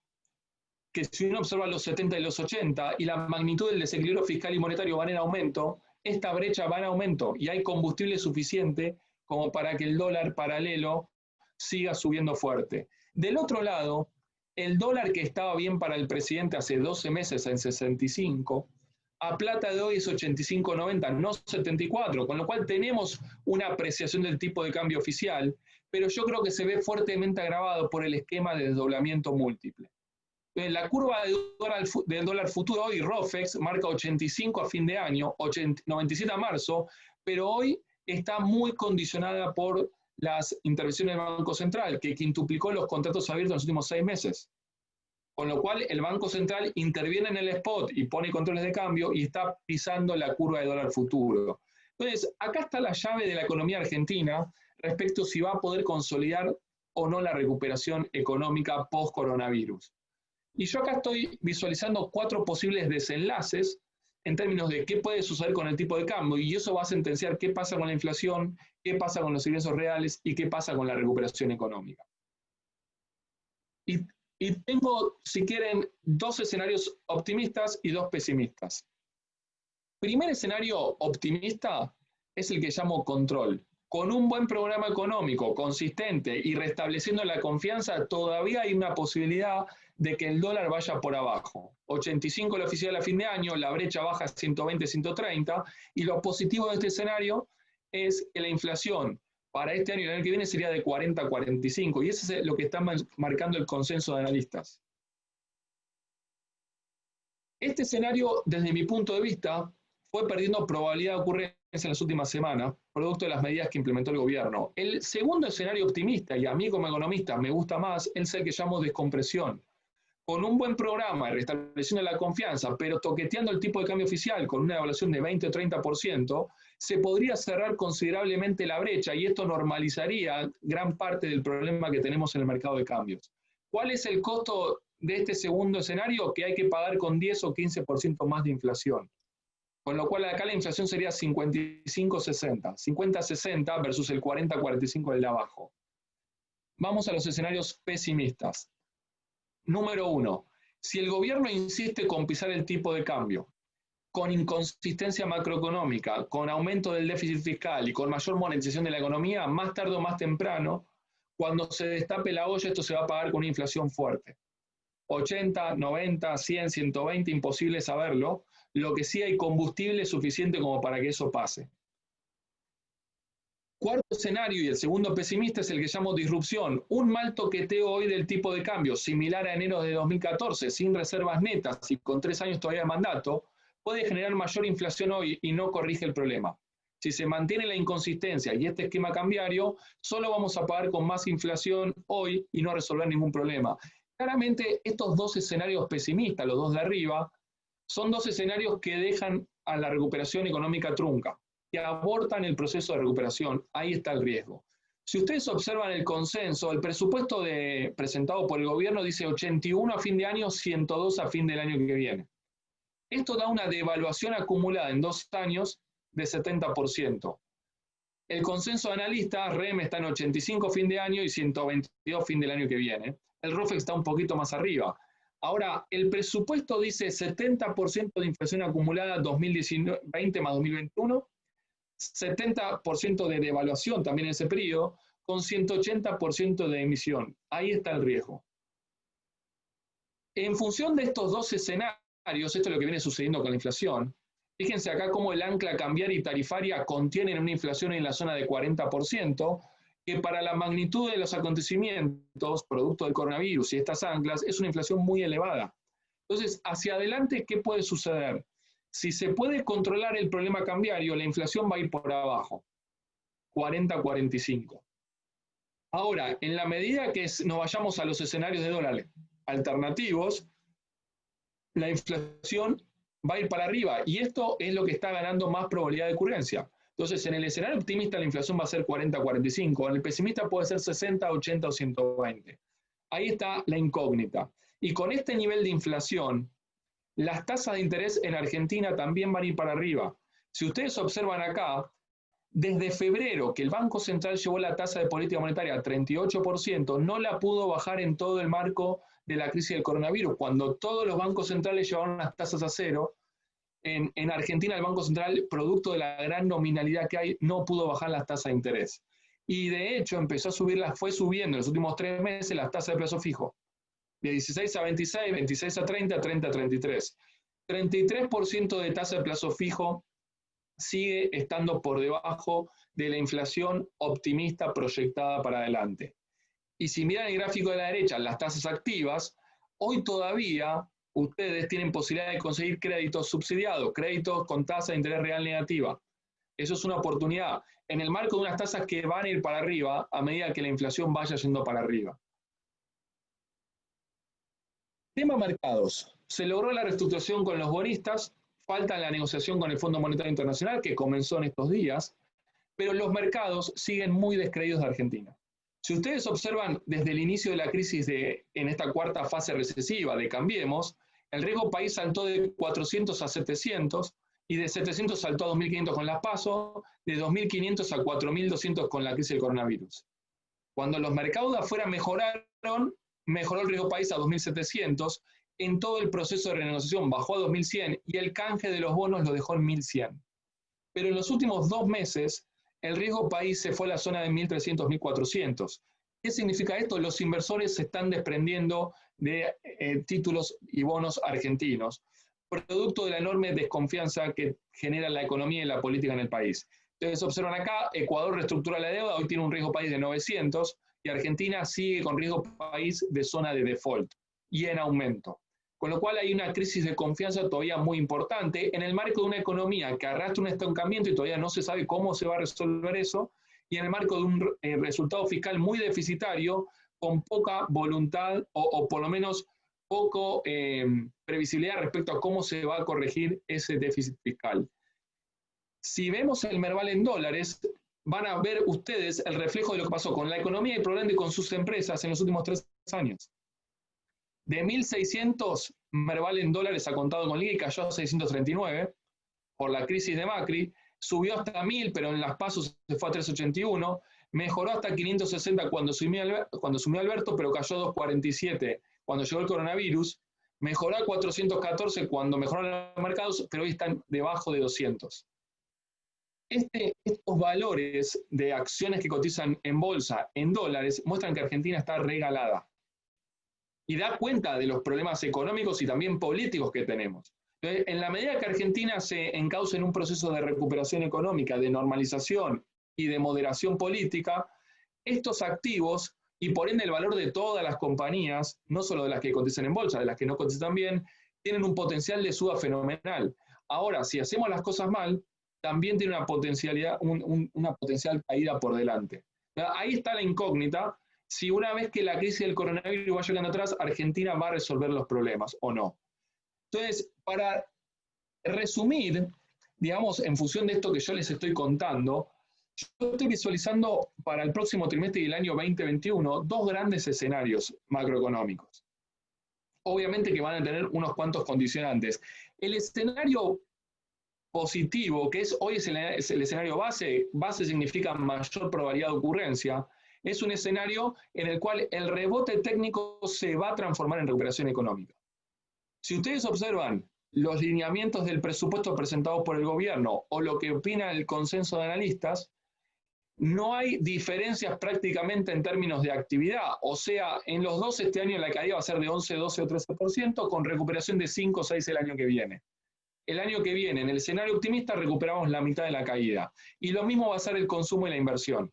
que si uno observa los 70 y los 80 y la magnitud del desequilibrio fiscal y monetario van en aumento, esta brecha va en aumento y hay combustible suficiente como para que el dólar paralelo siga subiendo fuerte. Del otro lado, el dólar que estaba bien para el presidente hace 12 meses en 65, a plata de hoy es 85.90, no 74, con lo cual tenemos una apreciación del tipo de cambio oficial, pero yo creo que se ve fuertemente agravado por el esquema de desdoblamiento múltiple. La curva del dólar futuro hoy, ROFEX, marca 85 a fin de año, 97 a marzo, pero hoy está muy condicionada por las intervenciones del Banco Central, que quintuplicó los contratos abiertos en los últimos 6 meses. Con lo cual, el Banco Central interviene en el spot y pone controles de cambio y está pisando la curva de dólar futuro. Entonces, acá está la llave de la economía argentina respecto a si va a poder consolidar o no la recuperación económica post-coronavirus. Y yo acá estoy visualizando 4 posibles desenlaces en términos de qué puede suceder con el tipo de cambio, y eso va a sentenciar qué pasa con la inflación, qué pasa con los ingresos reales y qué pasa con la recuperación económica. Y tengo, si quieren, 2 escenarios optimistas y 2 pesimistas. Primer escenario optimista es el que llamo control. Con un buen programa económico consistente y restableciendo la confianza, todavía hay una posibilidad de que el dólar vaya por abajo. 85 el oficial a fin de año, la brecha baja a 120, 130, y lo positivo de este escenario es que la inflación para este año y el año que viene sería de 40 a 45, y eso es lo que está marcando el consenso de analistas. Este escenario, desde mi punto de vista, fue perdiendo probabilidad de ocurrencia en las últimas semanas, producto de las medidas que implementó el gobierno. El segundo escenario optimista, y a mí como economista me gusta más, es el que llamo descompresión. Con un buen programa, restableciendo la confianza, pero toqueteando el tipo de cambio oficial con una devaluación de 20 o 30%, se podría cerrar considerablemente la brecha y esto normalizaría gran parte del problema que tenemos en el mercado de cambios. ¿Cuál es el costo de este segundo escenario? Que hay que pagar con 10 o 15% más de inflación. Con lo cual acá la inflación sería 55-60, 50-60 versus el 40-45 del de abajo. Vamos a los escenarios pesimistas. Número 1, si el gobierno insiste con pisar el tipo de cambio, con inconsistencia macroeconómica, con aumento del déficit fiscal y con mayor monetización de la economía, más tarde o más temprano, cuando se destape la olla, esto se va a pagar con una inflación fuerte. 80, 90, 100, 120, imposible saberlo. Lo que sí hay combustible suficiente como para que eso pase. Cuarto escenario, y el segundo pesimista, es el que llamo disrupción. Un mal toqueteo hoy del tipo de cambio, similar a enero de 2014, sin reservas netas y con 3 años todavía de mandato, puede generar mayor inflación hoy y no corrige el problema. Si se mantiene la inconsistencia y este esquema cambiario, solo vamos a pagar con más inflación hoy y no resolver ningún problema. Claramente, estos 2 escenarios pesimistas, los 2 de arriba, son 2 escenarios que dejan a la recuperación económica trunca, que abortan el proceso de recuperación. Ahí está el riesgo. Si ustedes observan el consenso, el presupuesto presentado por el gobierno dice 81 a fin de año, 102 a fin del año que viene. Esto da una devaluación acumulada en 2 años de 70%. El consenso de analistas, REM, está en 85 fin de año y 122 fin del año que viene. El ROFEX está un poquito más arriba. Ahora, el presupuesto dice 70% de inflación acumulada 2020 más 2021, 70% de devaluación también en ese periodo, con 180% de emisión. Ahí está el riesgo. En función de estos 2 escenarios, esto es lo que viene sucediendo con la inflación, fíjense acá cómo el ancla cambiaria y tarifaria contienen una inflación en la zona de 40%, que para la magnitud de los acontecimientos, producto del coronavirus y estas anclas, es una inflación muy elevada. Entonces, hacia adelante, ¿qué puede suceder? Si se puede controlar el problema cambiario, la inflación va a ir por abajo, 40-45. Ahora, en la medida que nos vayamos a los escenarios de dólares alternativos, la inflación va a ir para arriba, y esto es lo que está ganando más probabilidad de ocurrencia. Entonces, en el escenario optimista la inflación va a ser 40-45, en el pesimista puede ser 60, 80 o 120. Ahí está la incógnita. Y con este nivel de inflación, las tasas de interés en Argentina también van a ir para arriba. Si ustedes observan acá, desde febrero, que el Banco Central llevó la tasa de política monetaria a 38%, no la pudo bajar en todo el marco de la crisis del coronavirus. Cuando todos los bancos centrales llevaron las tasas a cero, en Argentina el Banco Central, producto de la gran nominalidad que hay, no pudo bajar las tasas de interés. Y de hecho empezó a subirlas, fue subiendo en los últimos 3 meses las tasas de plazo fijo. De 16 a 26, 26 a 30, 30 a 33. 33% de tasa de plazo fijo sigue estando por debajo de la inflación optimista proyectada para adelante. Y si miran el gráfico de la derecha, las tasas activas, hoy todavía ustedes tienen posibilidad de conseguir créditos subsidiados, créditos con tasa de interés real negativa. Eso es una oportunidad en el marco de unas tasas que van a ir para arriba a medida que la inflación vaya yendo para arriba. Tema mercados. Se logró la reestructuración con los bonistas, falta la negociación con el Fondo Monetario Internacional, que comenzó en estos días, pero los mercados siguen muy descreídos de Argentina. Si ustedes observan desde el inicio de la crisis en esta cuarta fase recesiva de Cambiemos, el riesgo país saltó de 400 a 700 y de 700 saltó a 2.500 con las PASO, de 2.500 a 4.200 con la crisis del coronavirus. Cuando los mercados de afuera mejoraron, mejoró el riesgo país a 2.700, en todo el proceso de renegociación bajó a 2.100 y el canje de los bonos lo dejó en 1.100. Pero en los últimos 2 meses, el riesgo país se fue a la zona de 1.300, 1.400. ¿Qué significa esto? Los inversores se están desprendiendo de títulos y bonos argentinos, producto de la enorme desconfianza que genera la economía y la política en el país. Entonces observan acá, Ecuador reestructura la deuda, hoy tiene un riesgo país de 900 y Argentina sigue con riesgo país de zona de default y en aumento. Con lo cual hay una crisis de confianza todavía muy importante en el marco de una economía que arrastra un estancamiento y todavía no se sabe cómo se va a resolver eso, y en el marco de un resultado fiscal muy deficitario, con poca voluntad o por lo menos poco previsibilidad respecto a cómo se va a corregir ese déficit fiscal. Si vemos el Merval en dólares, van a ver ustedes el reflejo de lo que pasó con la economía y probablemente con sus empresas en los últimos 3 años. De 1.600 Merval en dólares a contado con liga y cayó a 639 por la crisis de Macri, subió hasta 1.000, pero en las pasos se fue a 381, mejoró hasta 560 cuando sumió Alberto, pero cayó a 247 cuando llegó el coronavirus, mejoró a 414 cuando mejoraron los mercados, pero hoy están debajo de 200. Estos valores de acciones que cotizan en bolsa en dólares muestran que Argentina está regalada y da cuenta de los problemas económicos y también políticos que tenemos. Entonces, en la medida que Argentina se encauce en un proceso de recuperación económica, de normalización y de moderación política, estos activos y por ende el valor de todas las compañías, no solo de las que cotizan en bolsa, de las que no cotizan bien, tienen un potencial de suba fenomenal. Ahora, si hacemos las cosas mal, también tiene una potencialidad, una potencial caída por delante. Ahí está la incógnita, si una vez que la crisis del coronavirus vaya llegando atrás, Argentina va a resolver los problemas o no. Entonces, para resumir, digamos, en función de esto que yo les estoy contando, yo estoy visualizando para el próximo trimestre del año 2021 2 grandes escenarios macroeconómicos. Obviamente que van a tener unos cuantos condicionantes. El escenario positivo, que hoy es el escenario base significa mayor probabilidad de ocurrencia, es un escenario en el cual el rebote técnico se va a transformar en recuperación económica. Si ustedes observan los lineamientos del presupuesto presentado por el gobierno o lo que opina el consenso de analistas, no hay diferencias prácticamente en términos de actividad. O sea, en los dos este año la caída va a ser de 11, 12 o 13%, con recuperación de 5 o 6 el año que viene. El año que viene, en el escenario optimista, recuperamos la mitad de la caída. Y lo mismo va a ser el consumo y la inversión.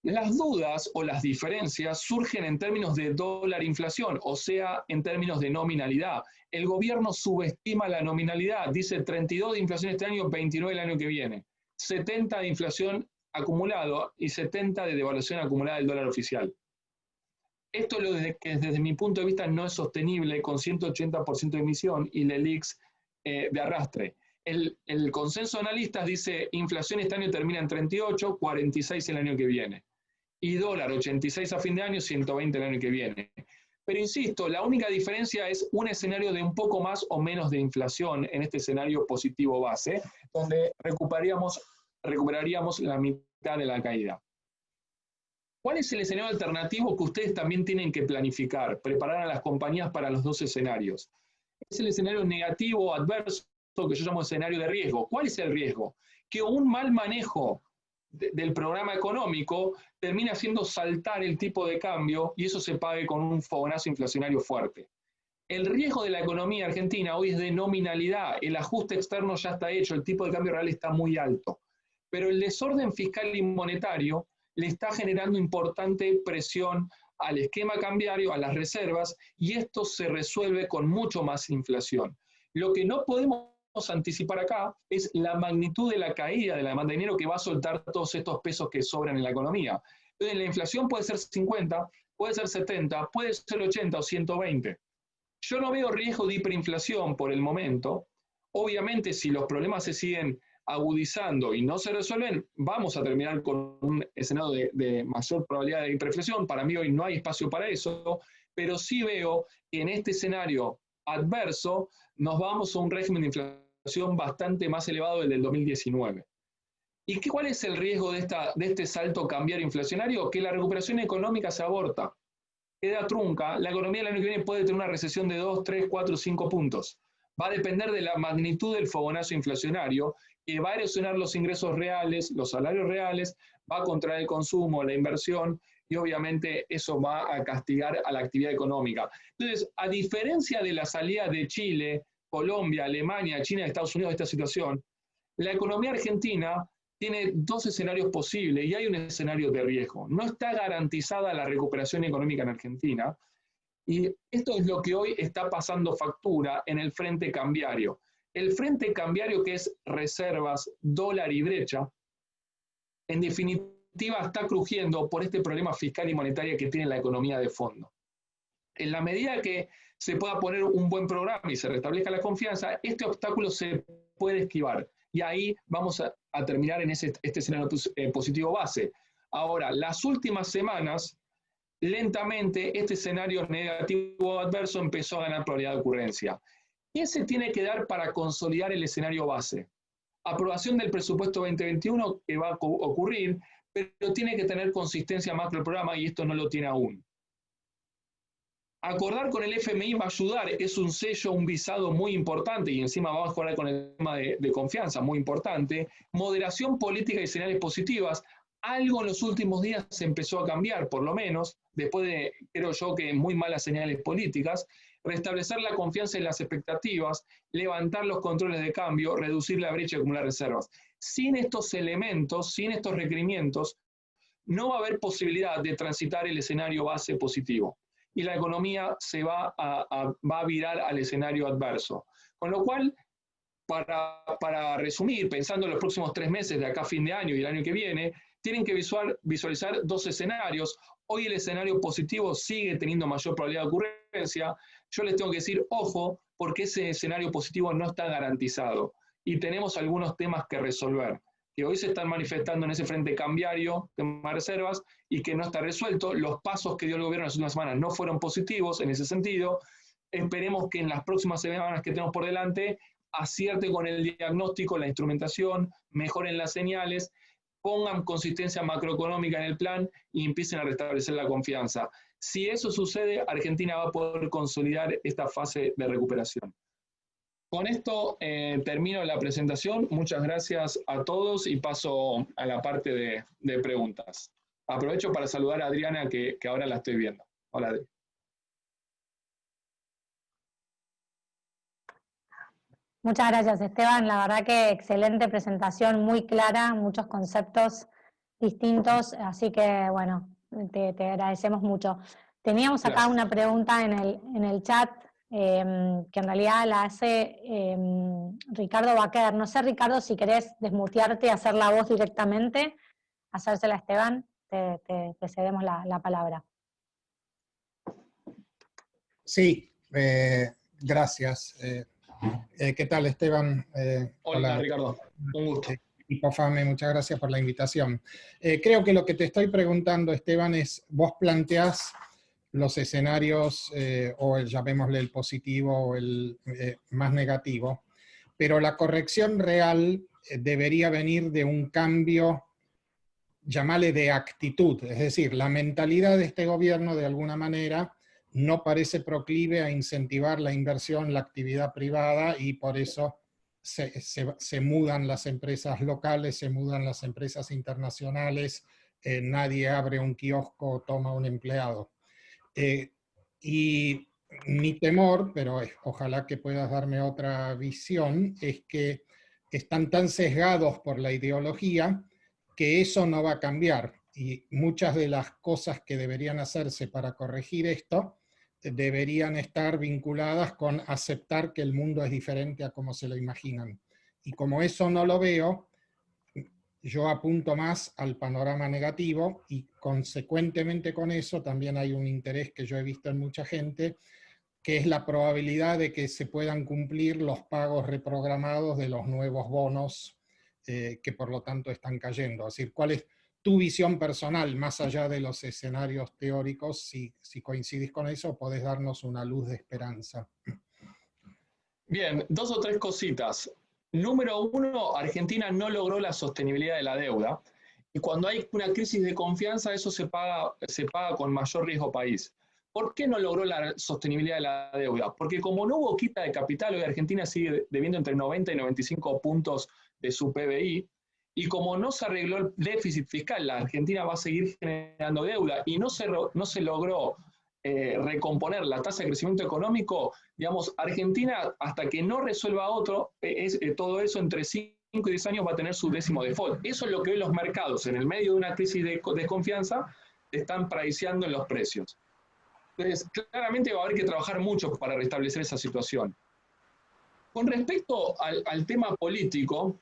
Las dudas o las diferencias surgen en términos de dólar inflación, o sea, en términos de nominalidad. El gobierno subestima la nominalidad, dice 32 de inflación este año, 29 el año que viene, 70 de inflación acumulado y 70 de devaluación acumulada del dólar oficial. Esto es lo que desde mi punto de vista no es sostenible con 180% de emisión y la LELIQs de arrastre. El consenso de analistas dice inflación este año termina en 38, 46 el año que viene. y dólar 86 a fin de año, 120 el año que viene. Pero insisto, la única diferencia es un escenario de un poco más o menos de inflación en este escenario positivo base, donde recuperaríamos la mitad de la caída. ¿Cuál es el escenario alternativo que ustedes también tienen que planificar, preparar a las compañías para los dos escenarios? Es el escenario negativo o adverso, que yo llamo escenario de riesgo. ¿Cuál es el riesgo? Que un mal manejo del programa económico termina haciendo saltar el tipo de cambio y eso se pague con un fogonazo inflacionario fuerte. El riesgo de la economía argentina hoy es de nominalidad, el ajuste externo ya está hecho, el tipo de cambio real está muy alto, pero el desorden fiscal y monetario le está generando importante presión al esquema cambiario, a las reservas, y esto se resuelve con mucho más inflación. Lo que no podemos anticipar acá es la magnitud de la caída de la demanda de dinero que va a soltar todos estos pesos que sobran en la economía. Entonces, la inflación puede ser 50, puede ser 70, puede ser 80 o 120. Yo no veo riesgo de hiperinflación por el momento. Obviamente, si los problemas se siguen agudizando y no se resuelven, vamos a terminar con un escenario de mayor probabilidad de hiperinflación. Para mí hoy no hay espacio para eso, pero sí veo que en este escenario adverso nos vamos a un régimen de inflación bastante más elevado del 2019. ¿Y cuál es el riesgo de este salto cambiario inflacionario? Que la recuperación económica se aborta, queda trunca. La economía del año que viene puede tener una recesión de 2, 3, 4, 5 puntos. Va a depender de la magnitud del fogonazo inflacionario, que va a erosionar los ingresos reales, los salarios reales, va a contraer el consumo, la inversión, y obviamente eso va a castigar a la actividad económica. Entonces, a diferencia de la salida de Chile, Colombia, Alemania, China y Estados Unidos de esta situación, la economía argentina tiene dos escenarios posibles y hay un escenario de riesgo. No está garantizada la recuperación económica en Argentina, y esto es lo que hoy está pasando factura en el frente cambiario. El frente cambiario, que es reservas, dólar y brecha, en definitiva está crujiendo por este problema fiscal y monetario que tiene la economía de fondo. En la medida que se pueda poner un buen programa y se restablezca la confianza, este obstáculo se puede esquivar. Y ahí vamos a terminar en este escenario positivo base. Ahora, las últimas semanas, lentamente, este escenario negativo adverso empezó a ganar probabilidad de ocurrencia. ¿Qué se tiene que dar para consolidar el escenario base? Aprobación del presupuesto 2021 que va a ocurrir, pero tiene que tener consistencia macro el programa y esto no lo tiene aún. Acordar con el FMI va a ayudar, es un sello, un visado muy importante y encima va a mejorar con el tema de confianza, muy importante. Moderación política y señales positivas. Algo en los últimos días se empezó a cambiar, por lo menos, después de, creo yo, que muy malas señales políticas. Restablecer la confianza en las expectativas, levantar los controles de cambio, reducir la brecha y acumular reservas. Sin estos elementos, sin estos requerimientos, no va a haber posibilidad de transitar el escenario base positivo y la economía se va a virar al escenario adverso. Con lo cual, para resumir, pensando en los próximos 3 meses de acá a fin de año y el año que viene, tienen que visualizar dos escenarios. Hoy el escenario positivo sigue teniendo mayor probabilidad de ocurrencia. Yo les tengo que decir, ojo, porque ese escenario positivo no está garantizado y tenemos algunos temas que resolver, que hoy se están manifestando en ese frente cambiario, tema de reservas, y que no está resuelto. Los pasos que dio el gobierno en las últimas semanas no fueron positivos en ese sentido. Esperemos que en las próximas semanas que tenemos por delante acierte con el diagnóstico, la instrumentación, mejoren las señales, pongan consistencia macroeconómica en el plan y empiecen a restablecer la confianza. Si eso sucede, Argentina va a poder consolidar esta fase de recuperación. Con esto termino la presentación. Muchas gracias a todos y paso a la parte de preguntas. Aprovecho para saludar a Adriana, que ahora la estoy viendo. Hola, Adri. Muchas gracias, Esteban. La verdad que excelente presentación, muy clara, muchos conceptos distintos, así que bueno, te agradecemos mucho. Teníamos acá una pregunta en el chat que en realidad la hace Ricardo Baquer. No sé, Ricardo, si querés desmutearte y hacer la voz directamente, hacérsela a Esteban, te cedemos la palabra. Sí, gracias. ¿Qué tal, Esteban? Hola, Ricardo. Un gusto. Hipofame, muchas gracias por la invitación. Creo que lo que te estoy preguntando, Esteban, es, vos planteás los escenarios, llamémosle el positivo o el más negativo, pero la corrección real debería venir de un cambio, llamale de actitud, es decir, la mentalidad de este gobierno de alguna manera no parece proclive a incentivar la inversión, la actividad privada, y por eso se mudan las empresas locales, se mudan las empresas internacionales, nadie abre un kiosco o toma un empleado. Y mi temor, pero ojalá que puedas darme otra visión, es que están tan sesgados por la ideología que eso no va a cambiar. Y muchas de las cosas que deberían hacerse para corregir esto deberían estar vinculadas con aceptar que el mundo es diferente a como se lo imaginan. Y como eso no lo veo, yo apunto más al panorama negativo, y consecuentemente con eso también hay un interés que yo he visto en mucha gente, que es la probabilidad de que se puedan cumplir los pagos reprogramados de los nuevos bonos que por lo tanto están cayendo. Es decir, ¿cuál es tu visión personal, más allá de los escenarios teóricos? Si coincidís con eso, podés darnos una luz de esperanza. Bien, dos o tres cositas. Número uno, Argentina no logró la sostenibilidad de la deuda, y cuando hay una crisis de confianza eso se paga con mayor riesgo país. ¿Por qué no logró la sostenibilidad de la deuda? Porque como no hubo quita de capital, hoy Argentina sigue debiendo entre 90 y 95 puntos de su PBI, y como no se arregló el déficit fiscal, la Argentina va a seguir generando deuda, y no se logró recomponer la tasa de crecimiento económico, digamos, Argentina, hasta que no resuelva todo eso, entre 5 y 10 años va a tener su décimo default. Eso es lo que hoy los mercados, en el medio de una crisis de desconfianza, están priceando en los precios. Entonces, claramente va a haber que trabajar mucho para restablecer esa situación. Con respecto al tema político,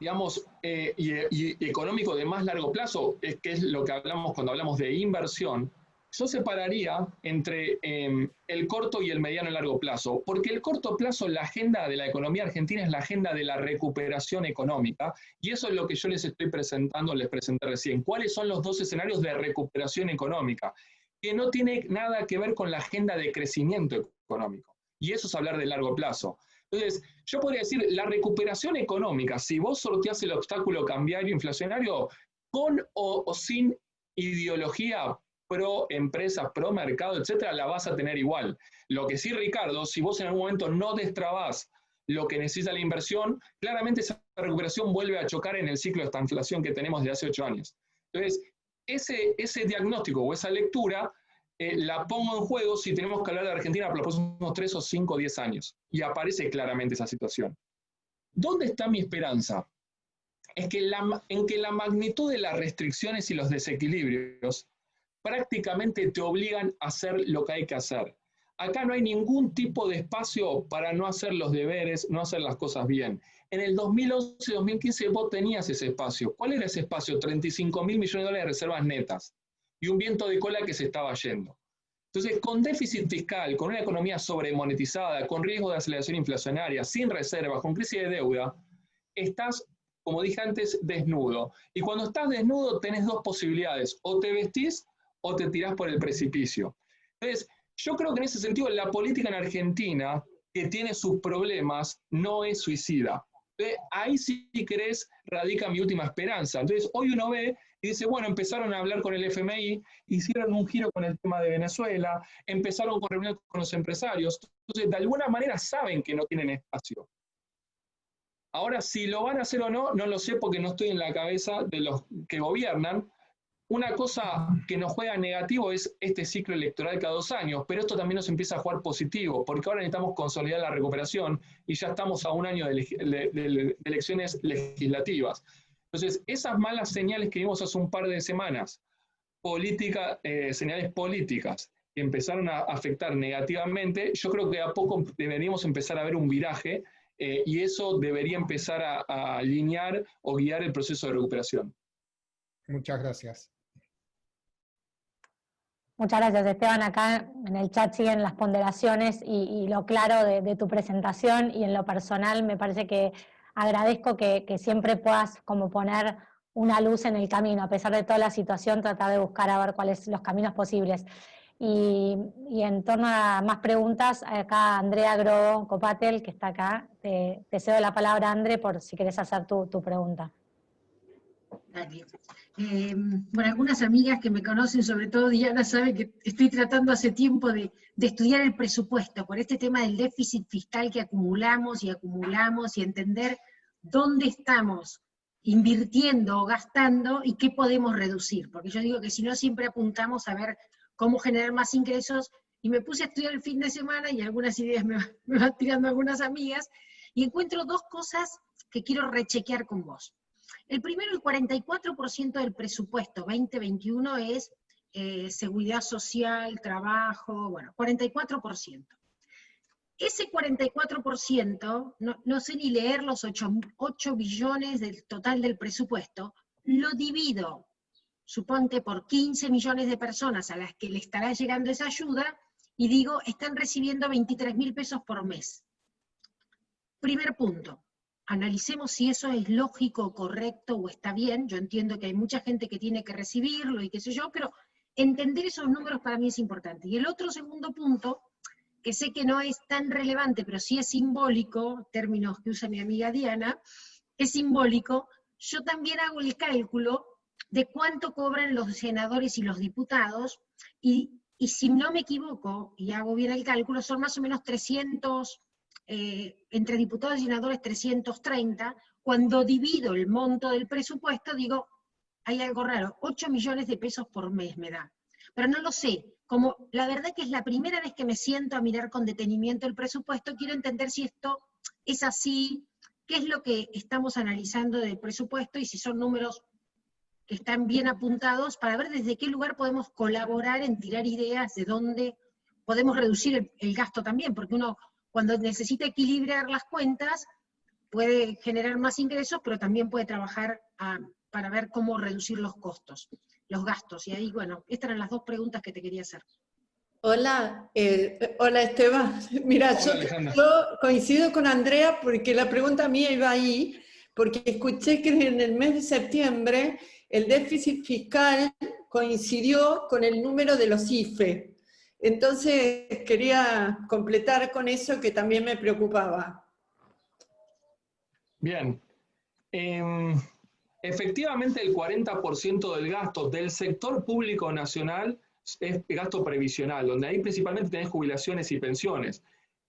digamos, y económico de más largo plazo, que es lo que hablamos cuando hablamos de inversión, yo separaría entre el corto y el mediano y largo plazo, porque el corto plazo, la agenda de la economía argentina es la agenda de la recuperación económica, y eso es lo que yo les presenté recién. ¿Cuáles son los dos escenarios de recuperación económica? Que no tiene nada que ver con la agenda de crecimiento económico, y eso es hablar de largo plazo. Entonces, yo podría decir, la recuperación económica, si vos sorteás el obstáculo cambiario inflacionario, con o sin ideología pro empresas, pro mercado, etcétera, la vas a tener igual. Lo que sí, Ricardo, si vos en algún momento no destrabás lo que necesita la inversión, claramente esa recuperación vuelve a chocar en el ciclo de esta inflación que tenemos de hace 8 años. Entonces, ese diagnóstico o esa lectura la pongo en juego si tenemos que hablar de Argentina por los próximos 3 o 5 o 10 años. Y aparece claramente esa situación. ¿Dónde está mi esperanza? Es que en que la magnitud de las restricciones y los desequilibrios prácticamente te obligan a hacer lo que hay que hacer. Acá no hay ningún tipo de espacio para no hacer los deberes, no hacer las cosas bien. En el 2011-2015 vos tenías ese espacio. ¿Cuál era ese espacio? 35.000 millones de dólares de reservas netas y un viento de cola que se estaba yendo. Entonces, con déficit fiscal, con una economía sobremonetizada, con riesgo de aceleración inflacionaria, sin reservas, con crisis de deuda, estás, como dije antes, desnudo. Y cuando estás desnudo tenés dos posibilidades: o te vestís o te tirás por el precipicio. Entonces, yo creo que en ese sentido la política en Argentina, que tiene sus problemas, no es suicida. Entonces, ahí, si querés, radica mi última esperanza. Entonces, hoy uno ve y dice, bueno, empezaron a hablar con el FMI, hicieron un giro con el tema de Venezuela, empezaron con reuniones con los empresarios. Entonces, de alguna manera saben que no tienen espacio. Ahora, si lo van a hacer o no, no lo sé, porque no estoy en la cabeza de los que gobiernan. Una cosa que nos juega negativo es este ciclo electoral cada 2 años, pero esto también nos empieza a jugar positivo, porque ahora necesitamos consolidar la recuperación y ya estamos a 1 año de elecciones legislativas. Entonces, esas malas señales que vimos hace un par de semanas, señales políticas, que empezaron a afectar negativamente, yo creo que a poco deberíamos empezar a ver un viraje, y eso debería empezar a alinear o guiar el proceso de recuperación. Muchas gracias. Muchas gracias, Esteban. Acá en el chat siguen las ponderaciones y lo claro de tu presentación, y en lo personal me parece que agradezco que siempre puedas como poner una luz en el camino, a pesar de toda la situación, tratar de buscar a ver cuáles son los caminos posibles. Y en torno a más preguntas, acá Andrea Grobo Copatel, que está acá, te cedo la palabra, André, por si querés hacer tu pregunta. Dale. Bueno, algunas amigas que me conocen, sobre todo Diana, saben que estoy tratando hace tiempo de estudiar el presupuesto, por este tema del déficit fiscal que acumulamos y entender dónde estamos invirtiendo o gastando y qué podemos reducir, porque yo digo que si no siempre apuntamos a ver cómo generar más ingresos, y me puse a estudiar el fin de semana y algunas ideas me van tirando algunas amigas, y encuentro dos cosas que quiero rechequear con vos. El primero, el 44% del presupuesto 2021 es seguridad social, trabajo, bueno, 44%. Ese 44%, no sé ni leer los 8 billones del total del presupuesto, lo divido, suponte, por 15 millones de personas a las que le estará llegando esa ayuda, y digo, están recibiendo 23.000 pesos por mes. Primer punto. Analicemos si eso es lógico, correcto o está bien. Yo entiendo que hay mucha gente que tiene que recibirlo y qué sé yo, pero entender esos números para mí es importante. Y el otro segundo punto, que sé que no es tan relevante, pero sí es simbólico, términos que usa mi amiga Diana, es simbólico, yo también hago el cálculo de cuánto cobran los senadores y los diputados, y si no me equivoco, y hago bien el cálculo, son más o menos 300... entre diputados y senadores 330, cuando divido el monto del presupuesto, digo, hay algo raro, 8 millones de pesos por mes me da. Pero no lo sé, como la verdad que es la primera vez que me siento a mirar con detenimiento el presupuesto, quiero entender si esto es así, qué es lo que estamos analizando del presupuesto y si son números que están bien apuntados, para ver desde qué lugar podemos colaborar en tirar ideas de dónde podemos reducir el gasto también, porque uno, cuando necesita equilibrar las cuentas, puede generar más ingresos, pero también puede trabajar para ver cómo reducir los costos, los gastos. Y ahí, bueno, estas eran las dos preguntas que te quería hacer. Hola, hola Esteban. Mira, Hola, yo coincido con Andrea porque la pregunta mía iba ahí, porque escuché que en el mes de septiembre el déficit fiscal coincidió con el número de los IFE. Entonces quería completar con eso que también me preocupaba. Bien. Efectivamente, el 40% del gasto del sector público nacional es gasto previsional, donde ahí principalmente tenés jubilaciones y pensiones.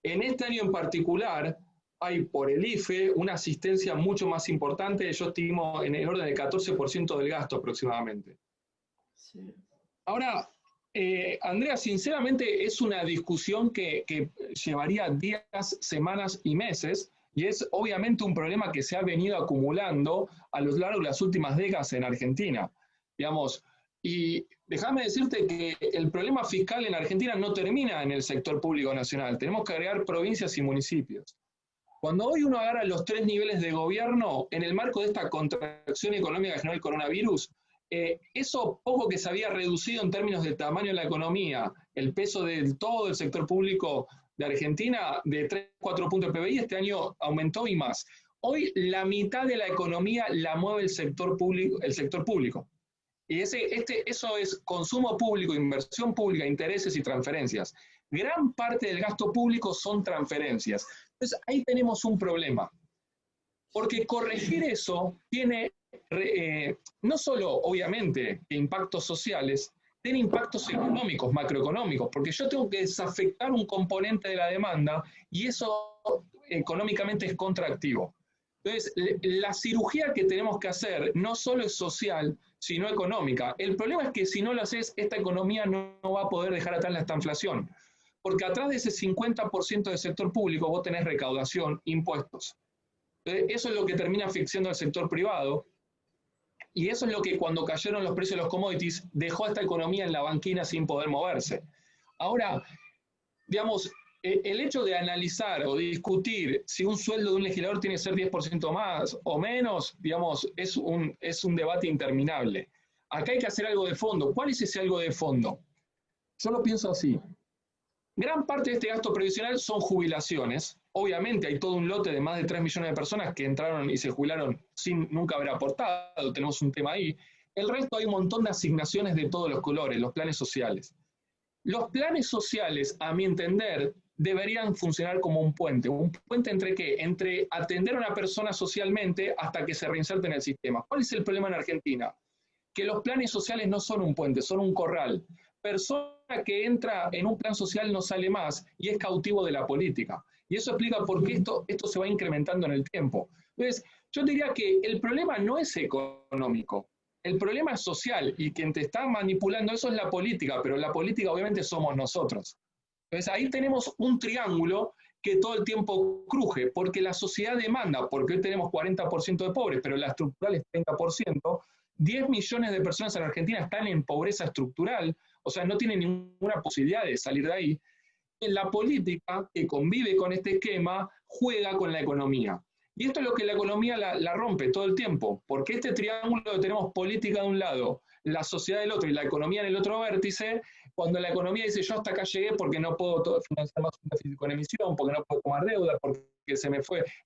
En este año en particular, hay por el IFE una asistencia mucho más importante, yo estimo en el orden del 14% del gasto aproximadamente. Sí. Ahora, Andrea, sinceramente es una discusión que llevaría días, semanas y meses, y es obviamente un problema que se ha venido acumulando a lo largo de las últimas décadas en Argentina. Digamos, y déjame decirte que el problema fiscal en Argentina no termina en el sector público nacional, tenemos que agregar provincias y municipios. Cuando hoy uno agarra los 3 niveles de gobierno, en el marco de esta contracción económica que generó el coronavirus, eso poco que se había reducido en términos del tamaño de la economía, el peso de todo el sector público de Argentina, de 3-4 puntos del PBI, este año aumentó y más. Hoy la mitad de la economía la mueve el sector público. Y eso es consumo público, inversión pública, intereses y transferencias. Gran parte del gasto público son transferencias. Entonces ahí tenemos un problema. Porque corregir eso tiene no solo, obviamente, impactos sociales, tiene impactos económicos, macroeconómicos, porque yo tengo que desafectar un componente de la demanda y eso económicamente es contractivo. Entonces, la cirugía que tenemos que hacer no solo es social, sino económica. El problema es que si no lo haces, esta economía no va a poder dejar atrás esta inflación, porque atrás de ese 50% del sector público vos tenés recaudación, impuestos. Entonces, eso es lo que termina asfixiando al sector privado. Y eso es lo que cuando cayeron los precios de los commodities dejó a esta economía en la banquina sin poder moverse. Ahora, digamos, el hecho de analizar o discutir si un sueldo de un legislador tiene que ser 10% más o menos, digamos, es un debate interminable. Acá hay que hacer algo de fondo. ¿Cuál es ese algo de fondo? Yo lo pienso así. Gran parte de este gasto previsional son jubilaciones, obviamente hay todo un lote de más de 3 millones de personas que entraron y se jubilaron sin nunca haber aportado, tenemos un tema ahí. El resto hay un montón de asignaciones de todos los colores, los planes sociales. Los planes sociales, a mi entender, deberían funcionar como un puente. ¿Un puente entre qué? Entre atender a una persona socialmente hasta que se reinserte en el sistema. ¿Cuál es el problema en Argentina? Que los planes sociales no son un puente, son un corral. Persona que entra en un plan social no sale más y es cautivo de la política. Y eso explica por qué esto se va incrementando en el tiempo. Entonces, yo diría que el problema no es económico. El problema es social y quien te está manipulando eso es la política, pero la política obviamente somos nosotros. Entonces ahí tenemos un triángulo que todo el tiempo cruje, porque la sociedad demanda, porque hoy tenemos 40% de pobres, pero la estructural es 30%, 10 millones de personas en Argentina están en pobreza estructural, o sea, no tienen ninguna posibilidad de salir de ahí. La política que convive con este esquema juega con la economía. Y esto es lo que la economía la rompe todo el tiempo, porque este triángulo que tenemos política de un lado, la sociedad del otro y la economía en el otro vértice, cuando la economía dice yo hasta acá llegué porque no puedo financiar más un déficit con emisión, porque no puedo tomar deuda, porque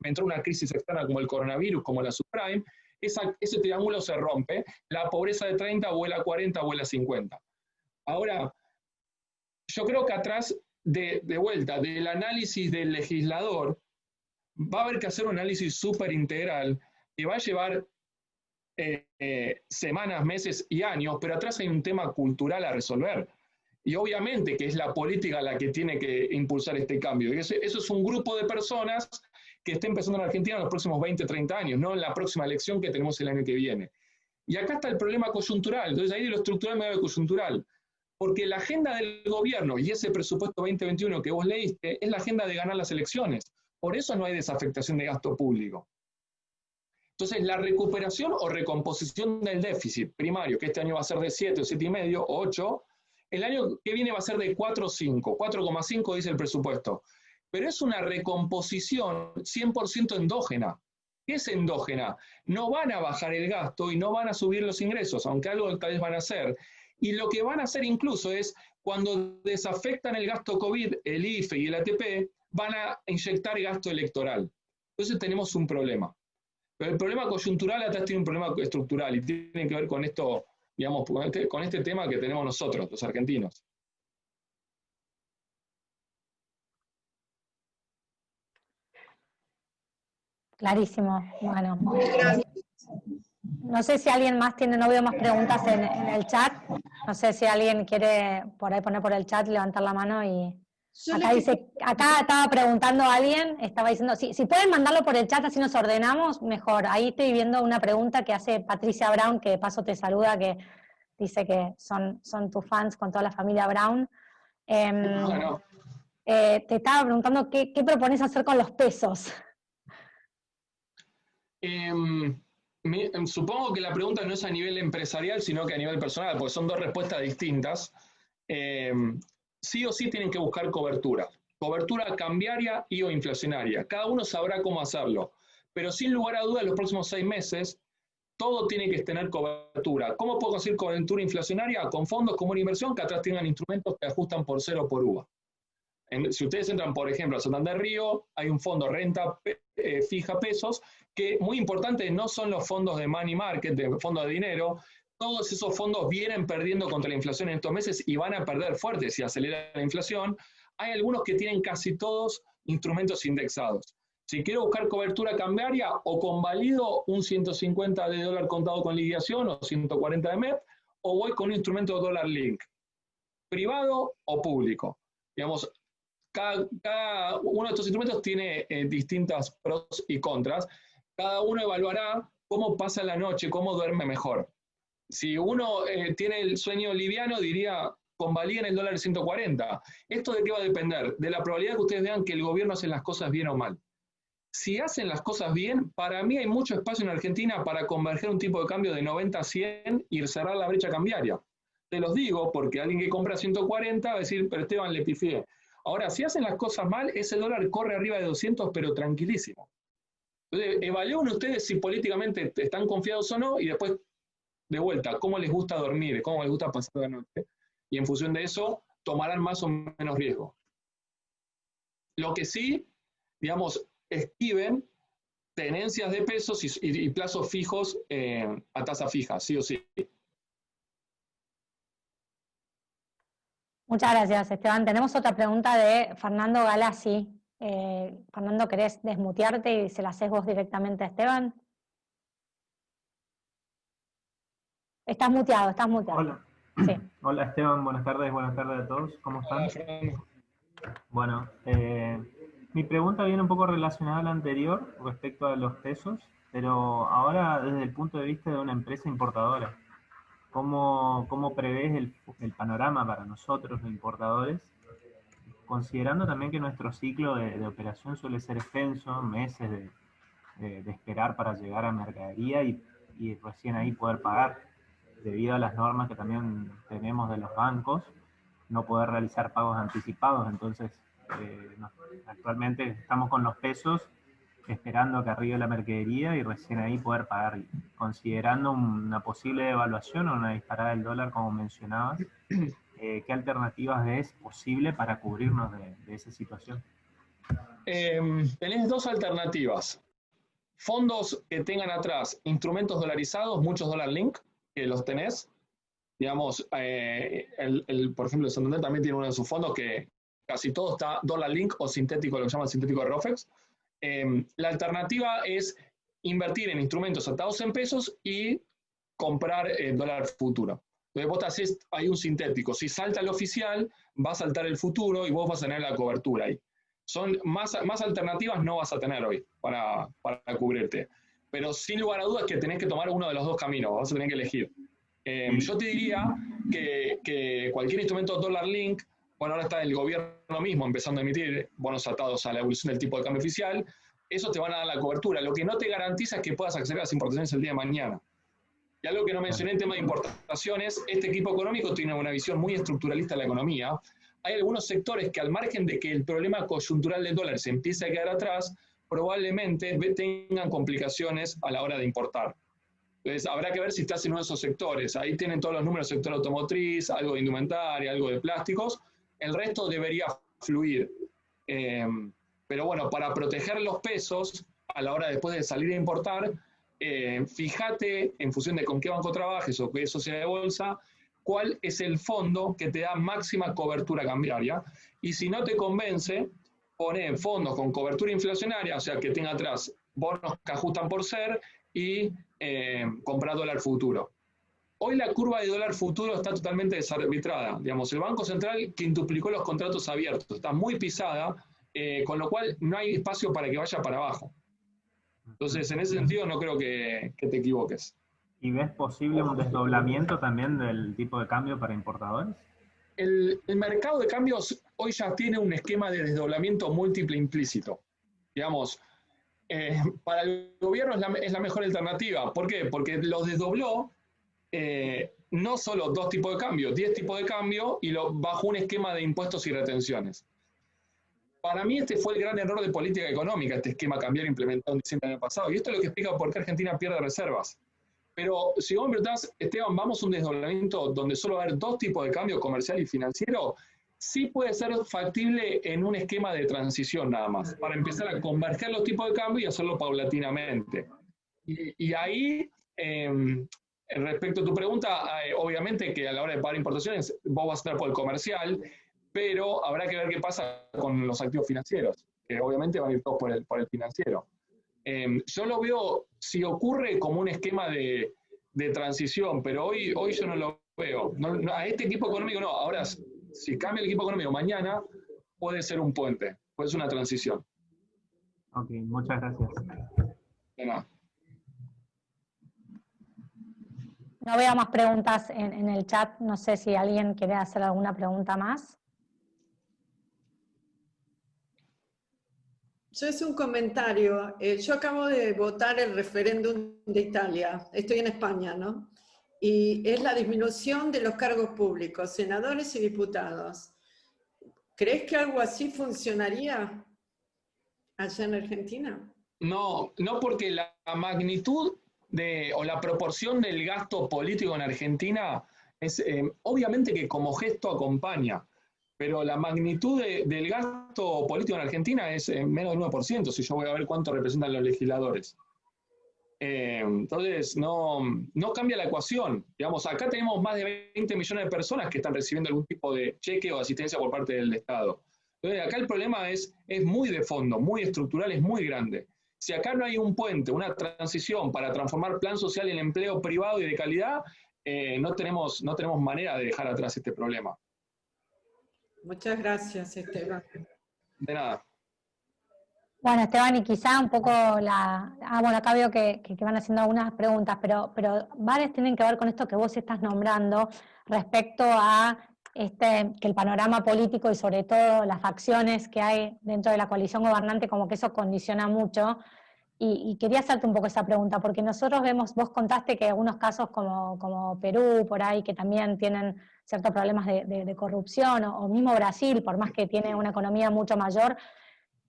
me entró una crisis externa como el coronavirus, como la subprime, ese triángulo se rompe, la pobreza de 30 vuela a 40, vuela a 50. Ahora, yo creo que atrás de vuelta del análisis del legislador, va a haber que hacer un análisis súper integral que va a llevar semanas, meses y años, pero atrás hay un tema cultural a resolver. Y obviamente que es la política la que tiene que impulsar este cambio. Y eso es un grupo de personas que está empezando en Argentina en los próximos 20, 30 años, no en la próxima elección que tenemos el año que viene. Y acá está el problema coyuntural. Entonces ahí de lo estructural me da lo coyuntural. Porque la agenda del gobierno y ese presupuesto 2021 que vos leíste es la agenda de ganar las elecciones. Por eso no hay desafectación de gasto público. Entonces, la recuperación o recomposición del déficit primario, que este año va a ser de 7 o 7,5 o 8, el año que viene va a ser de 4 o 5, 4,5 dice el presupuesto. Pero es una recomposición 100% endógena. ¿Qué es endógena? No van a bajar el gasto y no van a subir los ingresos, aunque algo tal vez van a hacer. Y lo que van a hacer incluso es, cuando desafectan el gasto COVID, el IFE y el ATP, van a inyectar gasto electoral. Entonces tenemos un problema. Pero el problema coyuntural atrás tiene un problema estructural y tiene que ver con esto, digamos, con este tema que tenemos nosotros, los argentinos. Clarísimo. Bueno. No sé si alguien más tiene, no veo más preguntas en el chat. No sé si alguien quiere por ahí poner por el chat, levantar la mano y... Acá dice, acá estaba preguntando a alguien, estaba diciendo, si pueden mandarlo por el chat así nos ordenamos, mejor. Ahí estoy viendo una pregunta que hace Patricia Brown, que de paso te saluda, que dice que son tus fans con toda la familia Brown. Bueno. Te estaba preguntando qué propones hacer con los pesos. Supongo que la pregunta no es a nivel empresarial, sino que a nivel personal, porque son dos respuestas distintas. Sí o sí tienen que buscar cobertura cambiaria y o inflacionaria. Cada uno sabrá cómo hacerlo, pero sin lugar a dudas, en los próximos 6 meses, todo tiene que tener cobertura. ¿Cómo puedo conseguir cobertura inflacionaria? Con fondos como una inversión que atrás tengan instrumentos que ajustan por 0 por UVA. Si ustedes entran, por ejemplo, a Santander Río, hay un fondo renta fija pesos, que muy importante no son los fondos de money market, de fondos de dinero. Todos esos fondos vienen perdiendo contra la inflación en estos meses y van a perder fuerte si acelera la inflación. Hay algunos que tienen casi todos instrumentos indexados. Si quiero buscar cobertura cambiaria, o convalido un 150 de dólar contado con liquidación o 140 de MEP, o voy con un instrumento de dólar link, privado o público. Digamos, cada uno de estos instrumentos tiene distintas pros y contras. Cada uno evaluará cómo pasa la noche, cómo duerme mejor. Si uno tiene el sueño liviano, diría, convaliden el dólar 140. ¿Esto de qué va a depender? De la probabilidad que ustedes vean que el gobierno hace las cosas bien o mal. Si hacen las cosas bien, para mí hay mucho espacio en Argentina para converger un tipo de cambio de 90 a 100 y cerrar la brecha cambiaria. Te los digo porque alguien que compra 140 va a decir, pero Esteban, le pifié. Ahora, si hacen las cosas mal, ese dólar corre arriba de 200, pero tranquilísimo. Entonces, evalúen ustedes si políticamente están confiados o no y después, de vuelta, cómo les gusta dormir, cómo les gusta pasar la noche. Y en función de eso, tomarán más o menos riesgo. Lo que sí, digamos, esquiven tenencias de pesos y plazos fijos a tasa fija, sí o sí. Muchas gracias, Esteban. Tenemos otra pregunta de Fernando Galassi. Fernando, ¿querés desmutearte y se la haces vos directamente a Esteban? Estás muteado, estás muteado. Hola. Sí. Hola Esteban, buenas tardes a todos. ¿Cómo están? Hola, Fernando. Bueno, mi pregunta viene un poco relacionada a la anterior respecto a los pesos, pero ahora desde el punto de vista de una empresa importadora. ¿Cómo prevés el panorama para nosotros, los importadores? Considerando también que nuestro ciclo de operación suele ser extenso, meses de esperar para llegar a mercadería y recién ahí poder pagar, debido a las normas que también tenemos de los bancos, no poder realizar pagos anticipados. Entonces, actualmente estamos con los pesos esperando a que arribe la mercadería y recién ahí poder pagar, considerando una posible devaluación o una disparada del dólar, como mencionabas. ¿Qué alternativas es posible para cubrirnos de esa situación? Tenés dos alternativas. Fondos que tengan atrás instrumentos dolarizados, muchos dollar link, que los tenés. Digamos, por ejemplo, el Santander también tiene uno de sus fondos que casi todo está dollar link o sintético, lo que llaman sintético de ROFEX. La alternativa es invertir en instrumentos atados en pesos y comprar dólar futuro. Entonces vos te haces ahí un sintético. Si salta el oficial, va a saltar el futuro y vos vas a tener la cobertura ahí. Son más alternativas no vas a tener hoy para cubrirte. Pero sin lugar a dudas que tenés que tomar uno de los dos caminos, vas a tener que elegir. Yo te diría que cualquier instrumento dólar link, bueno, ahora está el gobierno mismo empezando a emitir bonos atados a la evolución del tipo de cambio oficial, eso te van a dar la cobertura. Lo que no te garantiza es que puedas acceder a las importaciones el día de mañana. Y algo que no mencioné en tema de importaciones, este equipo económico tiene una visión muy estructuralista de la economía. Hay algunos sectores que al margen de que el problema coyuntural del dólar se empiece a quedar atrás, probablemente tengan complicaciones a la hora de importar. Entonces habrá que ver si estás en uno de esos sectores. Ahí tienen todos los números del sector automotriz, algo de indumentaria, algo de plásticos. El resto debería fluir. Pero bueno, para proteger los pesos, a la hora después de salir a importar, fíjate, en función de con qué banco trabajes o qué sociedad de bolsa, cuál es el fondo que te da máxima cobertura cambiaria. Y si no te convence, pone fondos con cobertura inflacionaria, o sea, que tenga atrás bonos que ajustan por ser y comprar dólar futuro. Hoy la curva de dólar futuro está totalmente desarbitrada. Digamos, el Banco Central quintuplicó los contratos abiertos, está muy pisada, con lo cual no hay espacio para que vaya para abajo. Entonces, en ese sentido, no creo que te equivoques. ¿Y ves posible un desdoblamiento también del tipo de cambio para importadores? El mercado de cambios hoy ya tiene un esquema de desdoblamiento múltiple implícito. Digamos, para el gobierno es la mejor alternativa. ¿Por qué? Porque los desdobló no solo 2 tipos de cambio, 10 tipos de cambio y bajo un esquema de impuestos y retenciones. Para mí este fue el gran error de política económica, este esquema cambiario implementado en diciembre del año pasado. Y esto es lo que explica por qué Argentina pierde reservas. Pero si vos me preguntás, Esteban, ¿vamos a un desdoblamiento donde solo va a haber 2 tipos de cambio, comercial y financiero? Sí puede ser factible en un esquema de transición nada más, para empezar a converger los tipos de cambio y hacerlo paulatinamente. Y ahí, respecto a tu pregunta, obviamente que a la hora de pagar importaciones vos vas a estar por el comercial, pero habrá que ver qué pasa con los activos financieros, que obviamente van a ir todos por el financiero. Yo lo veo, si ocurre, como un esquema de transición, pero hoy yo no lo veo. A este equipo económico no. Ahora, si cambia el equipo económico mañana, puede ser un puente, puede ser una transición. Ok, muchas gracias. De nada. No veo más preguntas en el chat. No sé si alguien quiere hacer alguna pregunta más. Yo hice un comentario. Yo acabo de votar el referéndum de Italia. Estoy en España, ¿no? Y es la disminución de los cargos públicos, senadores y diputados. ¿Crees que algo así funcionaría allá en Argentina? No, porque la magnitud o la proporción del gasto político en Argentina es obviamente que como gesto acompaña, pero la magnitud del gasto político en Argentina es menos del 1%, si yo voy a ver cuánto representan los legisladores. Entonces, no cambia la ecuación. Digamos, acá tenemos más de 20 millones de personas que están recibiendo algún tipo de cheque o asistencia por parte del Estado. Entonces, acá el problema es muy de fondo, muy estructural, es muy grande. Si acá no hay un puente, una transición para transformar plan social en empleo privado y de calidad, no tenemos manera de dejar atrás este problema. Muchas gracias, Esteban. De nada. Bueno, Esteban, y quizá un poco bueno, acá veo que van haciendo algunas preguntas, pero varias tienen que ver con esto que vos estás nombrando respecto a que el panorama político y sobre todo las facciones que hay dentro de la coalición gobernante, como que eso condiciona mucho. Y quería hacerte un poco esa pregunta, porque nosotros vemos, vos contaste que algunos casos como Perú, por ahí, que también tienen ciertos problemas de corrupción, o mismo Brasil, por más que tiene una economía mucho mayor,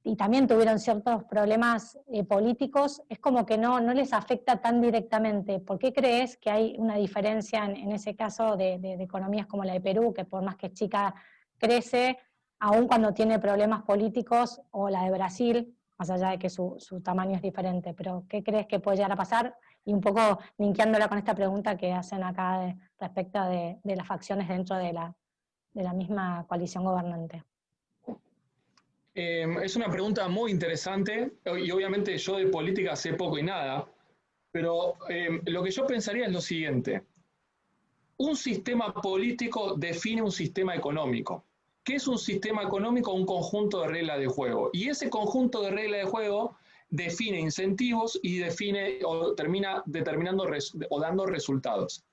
y también tuvieron ciertos problemas políticos, es como que no les afecta tan directamente. ¿Por qué crees que hay una diferencia en ese caso de economías como la de Perú, que por más que es chica crece, aun cuando tiene problemas políticos, o la de Brasil, más allá de que su tamaño es diferente? Pero ¿qué crees que puede llegar a pasar? Y un poco linkeándola con esta pregunta que hacen acá respecto de las facciones dentro de la misma coalición gobernante. Es una pregunta muy interesante, y obviamente yo de política sé poco y nada, pero lo que yo pensaría es lo siguiente. Un sistema político define un sistema económico. ¿Qué es un sistema económico? Un conjunto de reglas de juego. Y ese conjunto de reglas de juego define incentivos y define o termina determinando o dando resultados.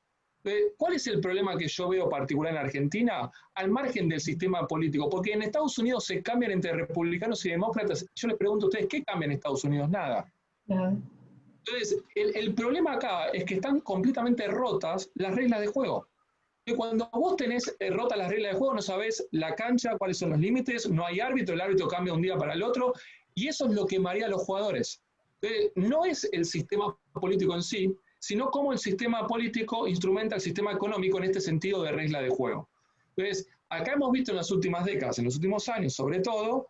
¿Cuál es el problema que yo veo particular en Argentina? Al margen del sistema político, porque en Estados Unidos se cambian entre republicanos y demócratas. Yo les pregunto a ustedes, ¿qué cambia en Estados Unidos? Nada. Entonces, el problema acá es que están completamente rotas las reglas de juego. Que cuando vos tenés rotas las reglas de juego, no sabés la cancha, cuáles son los límites, no hay árbitro, el árbitro cambia un día para el otro, y eso es lo que marea a los jugadores. No es el sistema político en sí, sino cómo el sistema político instrumenta el sistema económico en este sentido de regla de juego. Entonces, acá hemos visto en las últimas décadas, en los últimos años sobre todo,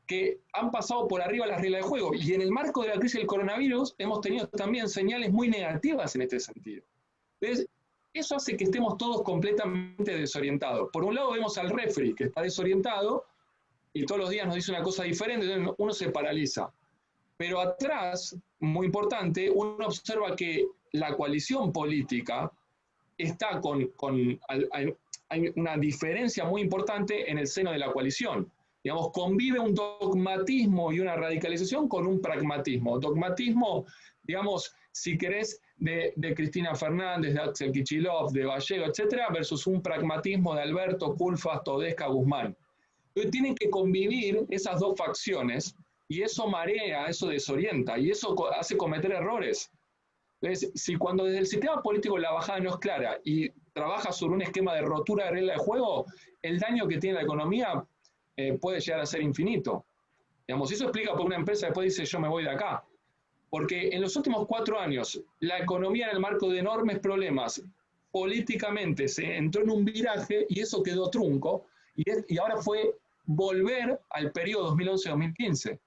que han pasado por arriba las reglas de juego, y en el marco de la crisis del coronavirus hemos tenido también señales muy negativas en este sentido. Entonces, eso hace que estemos todos completamente desorientados. Por un lado vemos al referee que está desorientado, y todos los días nos dice una cosa diferente, entonces uno se paraliza. Pero atrás, muy importante, uno observa que la coalición política está hay una diferencia muy importante en el seno de la coalición. Digamos, convive un dogmatismo y una radicalización con un pragmatismo. Dogmatismo, digamos, si querés, de Cristina Fernández, de Axel Kicillof, de Gallego, etcétera, versus un pragmatismo de Alberto, Culfas, Todesca, Guzmán. Entonces tienen que convivir esas dos facciones, y eso marea, eso desorienta, y eso hace cometer errores. Entonces, si cuando desde el sistema político la bajada no es clara y trabaja sobre un esquema de rotura de regla de juego, el daño que tiene la economía puede llegar a ser infinito. Digamos, eso explica por qué una empresa después dice yo me voy de acá. Porque en los últimos 4 años, la economía en el marco de enormes problemas, políticamente se entró en un viraje y eso quedó trunco, y ahora fue volver al periodo 2011-2015.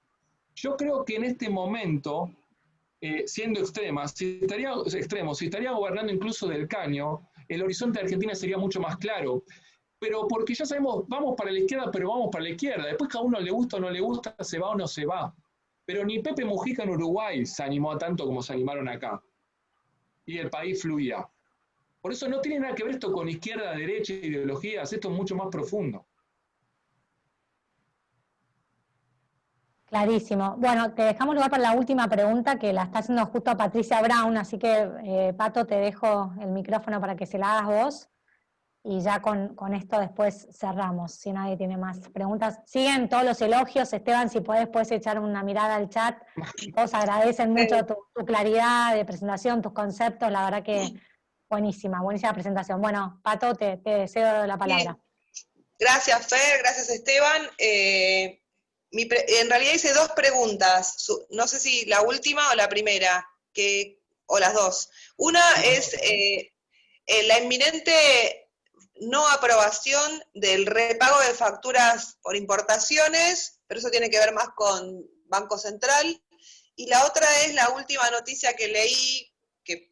Yo creo que en este momento, siendo extremos, si estaría gobernando incluso Del Caño, el horizonte de Argentina sería mucho más claro. Pero porque ya sabemos, vamos para la izquierda, pero vamos para la izquierda. Después que a uno le gusta o no le gusta, se va o no se va. Pero ni Pepe Mujica en Uruguay se animó a tanto como se animaron acá. Y el país fluía. Por eso no tiene nada que ver esto con izquierda, derecha, ideologías. Esto es mucho más profundo. Clarísimo. Bueno, te dejamos lugar para la última pregunta, que la está haciendo justo a Patricia Brown, así que, Pato, te dejo el micrófono para que se la hagas vos, y ya con esto después cerramos, si nadie tiene más preguntas. Siguen todos los elogios, Esteban, si puedes echar una mirada al chat. Todos agradecen mucho tu claridad de presentación, tus conceptos, la verdad que buenísima presentación. Bueno, Pato, te cedo la palabra. Gracias, Fer, gracias, Esteban. En realidad hice 2 preguntas, no sé si la última o la primera, o las dos. Una es la inminente no aprobación del repago de facturas por importaciones, pero eso tiene que ver más con Banco Central. Y la otra es la última noticia que leí, que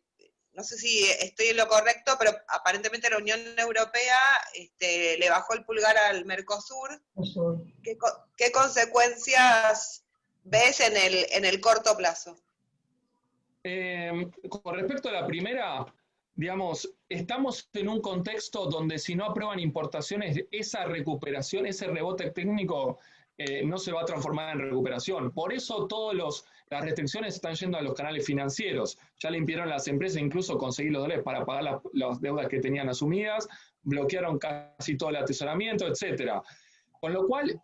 no sé si estoy en lo correcto, pero aparentemente la Unión Europea le bajó el pulgar al Mercosur. ¿Qué consecuencias ves en el corto plazo? Con respecto a la primera, digamos, estamos en un contexto donde si no aprueban importaciones, esa recuperación, ese rebote técnico no se va a transformar en recuperación. Por eso todas las restricciones están yendo a los canales financieros. Ya le impidieron a las empresas incluso conseguir los dólares para pagar las deudas que tenían asumidas, bloquearon casi todo el atesoramiento, etc. Con lo cual,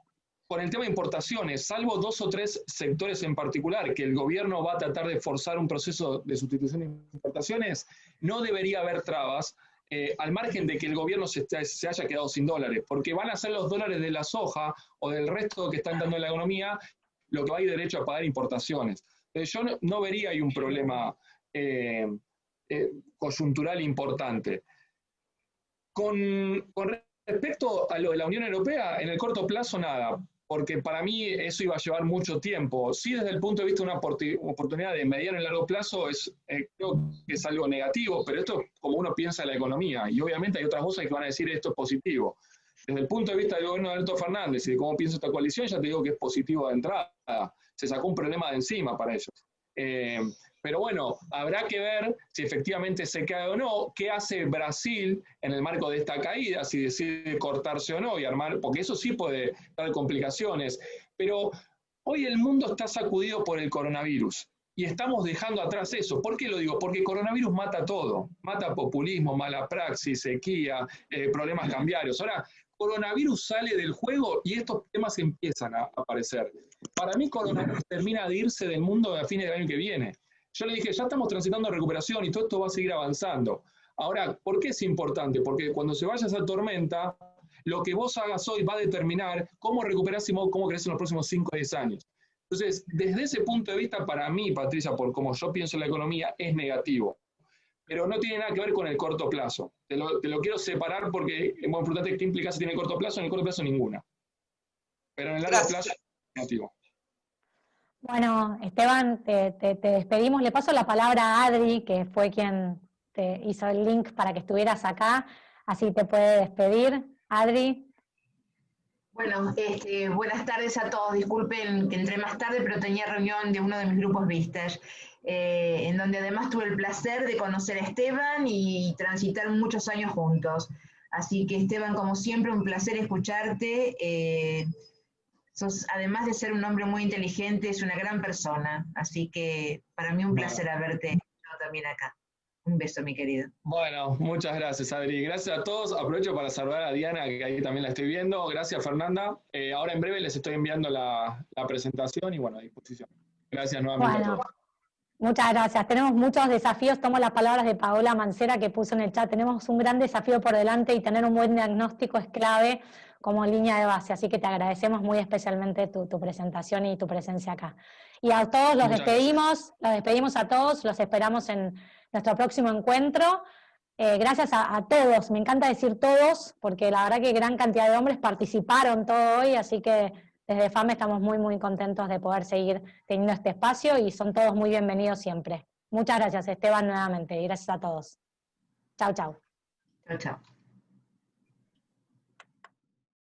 con el tema de importaciones, salvo 2 o 3 sectores en particular que el gobierno va a tratar de forzar un proceso de sustitución de importaciones, no debería haber trabas, al margen de que el gobierno se haya quedado sin dólares, porque van a ser los dólares de la soja o del resto que están dando en la economía lo que va a ir derecho a pagar importaciones. Yo no vería ahí un problema coyuntural importante. Con respecto a lo de la Unión Europea, en el corto plazo nada, porque para mí eso iba a llevar mucho tiempo. Sí, desde el punto de vista de una oportunidad de mediano y largo plazo, creo que es algo negativo, pero esto es como uno piensa en la economía, y obviamente hay otras voces que van a decir esto es positivo. Desde el punto de vista del gobierno de Alberto Fernández y de cómo piensa esta coalición, ya te digo que es positivo de entrada. Se sacó un problema de encima para ellos. Pero bueno, habrá que ver si efectivamente se cae o no, qué hace Brasil en el marco de esta caída, si decide cortarse o no y armar, porque eso sí puede dar complicaciones. Pero hoy el mundo está sacudido por el coronavirus y estamos dejando atrás eso. ¿Por qué lo digo? Porque el coronavirus mata todo, mata populismo, mala praxis, sequía, problemas cambiarios. Ahora, coronavirus sale del juego y estos temas empiezan a aparecer. Para mí, coronavirus termina de irse del mundo a fines del año que viene. Yo le dije, ya estamos transitando recuperación y todo esto va a seguir avanzando. Ahora, ¿por qué es importante? Porque cuando se vaya esa tormenta, lo que vos hagas hoy va a determinar cómo recuperás y cómo creces en los próximos 5 o 10 años. Entonces, desde ese punto de vista, para mí, Patricia, por como yo pienso en la economía, es negativo. Pero no tiene nada que ver con el corto plazo. Te lo quiero separar porque es muy importante qué implicancia tiene el corto plazo. En el corto plazo, ninguna. Pero en el largo plazo, es negativo. Bueno, Esteban, te despedimos. Le paso la palabra a Adri, que fue quien te hizo el link para que estuvieras acá, así te puede despedir. Adri. Bueno, buenas tardes a todos. Disculpen que entré más tarde, pero tenía reunión de uno de mis grupos Vistas, en donde además tuve el placer de conocer a Esteban y transitar muchos años juntos. Así que Esteban, como siempre, un placer escucharte. Sos, además de ser un hombre muy inteligente, es una gran persona. Así que para mí un placer haberte también acá. Un beso, mi querido. Bueno, muchas gracias, Adri. Gracias a todos. Aprovecho para saludar a Diana, que ahí también la estoy viendo. Gracias, Fernanda. Ahora en breve les estoy enviando la presentación y bueno, a disposición. Gracias nuevamente a todos. Muchas gracias. Tenemos muchos desafíos. Tomo las palabras de Paola Mancera que puso en el chat. Tenemos un gran desafío por delante y tener un buen diagnóstico es clave como línea de base. Así que te agradecemos muy especialmente tu presentación y tu presencia acá. Y a todos los despedimos a todos, los esperamos en nuestro próximo encuentro. Gracias a todos, me encanta decir todos, porque la verdad que gran cantidad de hombres participaron todo hoy, así que desde FAME estamos muy, muy contentos de poder seguir teniendo este espacio y son todos muy bienvenidos siempre. Muchas gracias, Esteban, nuevamente, y gracias a todos. Chau, chau. Chau, chau.